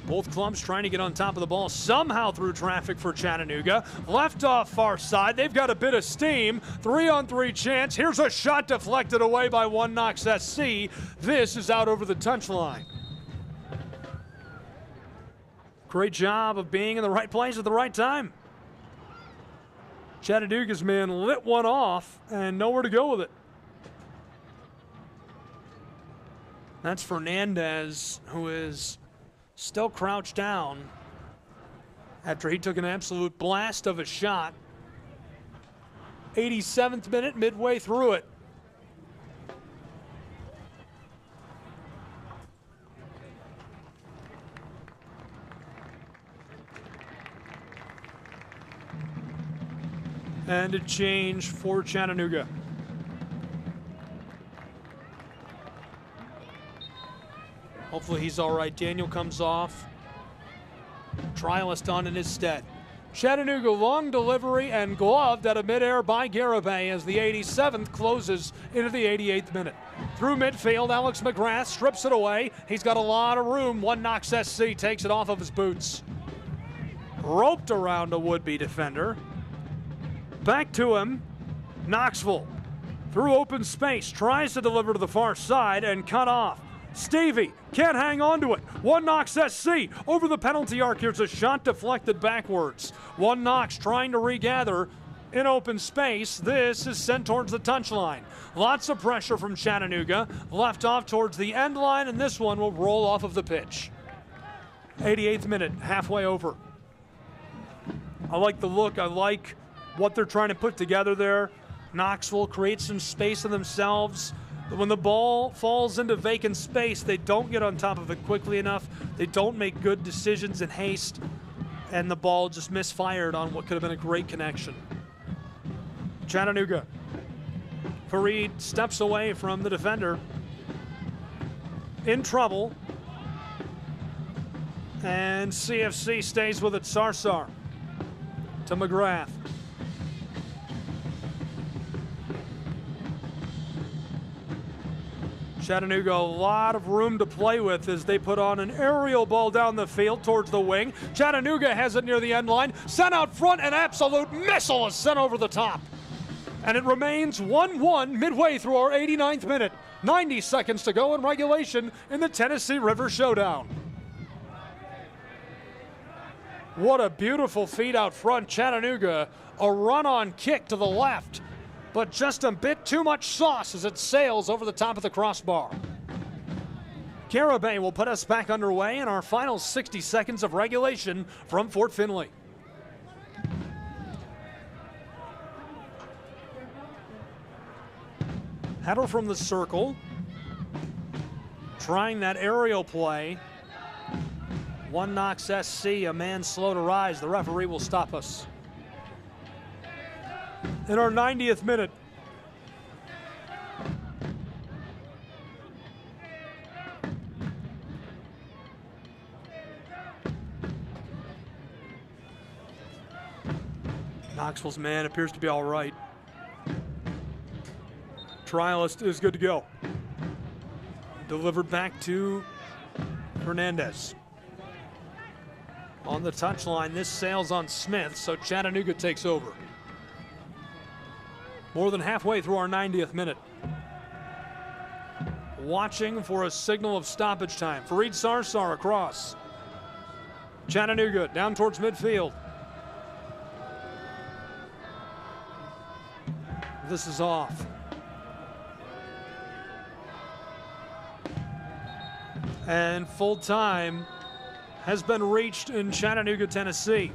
Both clubs trying to get on top of the ball somehow through traffic for Chattanooga. Left off far side. They've got a bit of steam. 3-on-3 chance. Here's a shot deflected away by 1 Knox SC. This is out over the touchline. Great job of being in the right place at the right time. Chattanooga's man lit one off and nowhere to go with it. That's Fernandez, who is still crouched down after he took an absolute blast of a shot. 87th minute, midway through it. And a change for Chattanooga. Hopefully he's all right. Daniel comes off. Trialist on in his stead. Chattanooga long delivery and gloved out of midair by Garibay as the 87th closes into the 88th minute. Through midfield, Alex McGrath strips it away. He's got a lot of room. 1 Knox SC takes it off of his boots. Roped around a would-be defender. Back to him. Knoxville through open space tries to deliver to the far side and cut off. Stevie can't hang on to it. 1 Knox SC over the penalty arc. Here's a shot deflected backwards. 1 Knox trying to regather in open space. This is sent towards the touchline. Lots of pressure from Chattanooga. Left off towards the end line, and this one will roll off of the pitch. 88th minute, halfway over. I like the look. I like what they're trying to put together there. Knoxville creates some space for themselves. But when the ball falls into vacant space, they don't get on top of it quickly enough. They don't make good decisions in haste. And the ball just misfired on what could have been a great connection. Chattanooga. Fareed steps away from the defender. In trouble. And CFC stays with it. Sarsar to McGrath. Chattanooga a lot of room to play with as they put on an aerial ball down the field towards the wing. Chattanooga has it near the end line. Sent out front, an absolute missile is sent over the top. And it remains 1-1 midway through our 89th minute. 90 seconds to go in regulation in the Tennessee River Showdown. What a beautiful feed out front. Chattanooga, a run-on kick to the left, but just a bit too much sauce as it sails over the top of the crossbar. Pregame will put us back underway in our final 60 seconds of regulation from Fort Finley. Header from the circle, trying that aerial play. One Knox SC, a man slow to rise. The referee will stop us. In our 90th minute, Knoxville's man appears to be all right. Trialist is good to go. Delivered back to Hernandez. On the touchline, this sails on Smith, so Chattanooga takes over. More than halfway through our 90th minute. Watching for a signal of stoppage time. Fareed Sarsar across. Chattanooga down towards midfield. This is off. And full time has been reached in Chattanooga, Tennessee.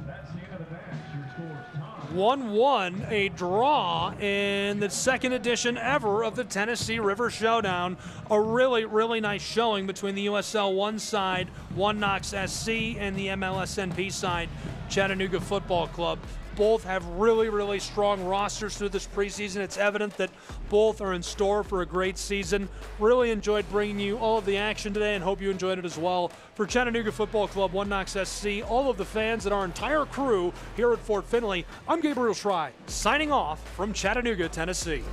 1-1, a draw in the second edition ever of the Tennessee River Showdown. A really, really nice showing between the USL 1 side, One Knox SC, and the MLSNP side, Chattanooga Football Club. Both have really, really strong rosters through this preseason. It's evident that both are in store for a great season. Really enjoyed bringing you all of the action today and hope you enjoyed it as well. For Chattanooga Football Club, One Knox SC, all of the fans and our entire crew here at Fort Finley, I'm Gabriel Schrei, signing off from Chattanooga, Tennessee.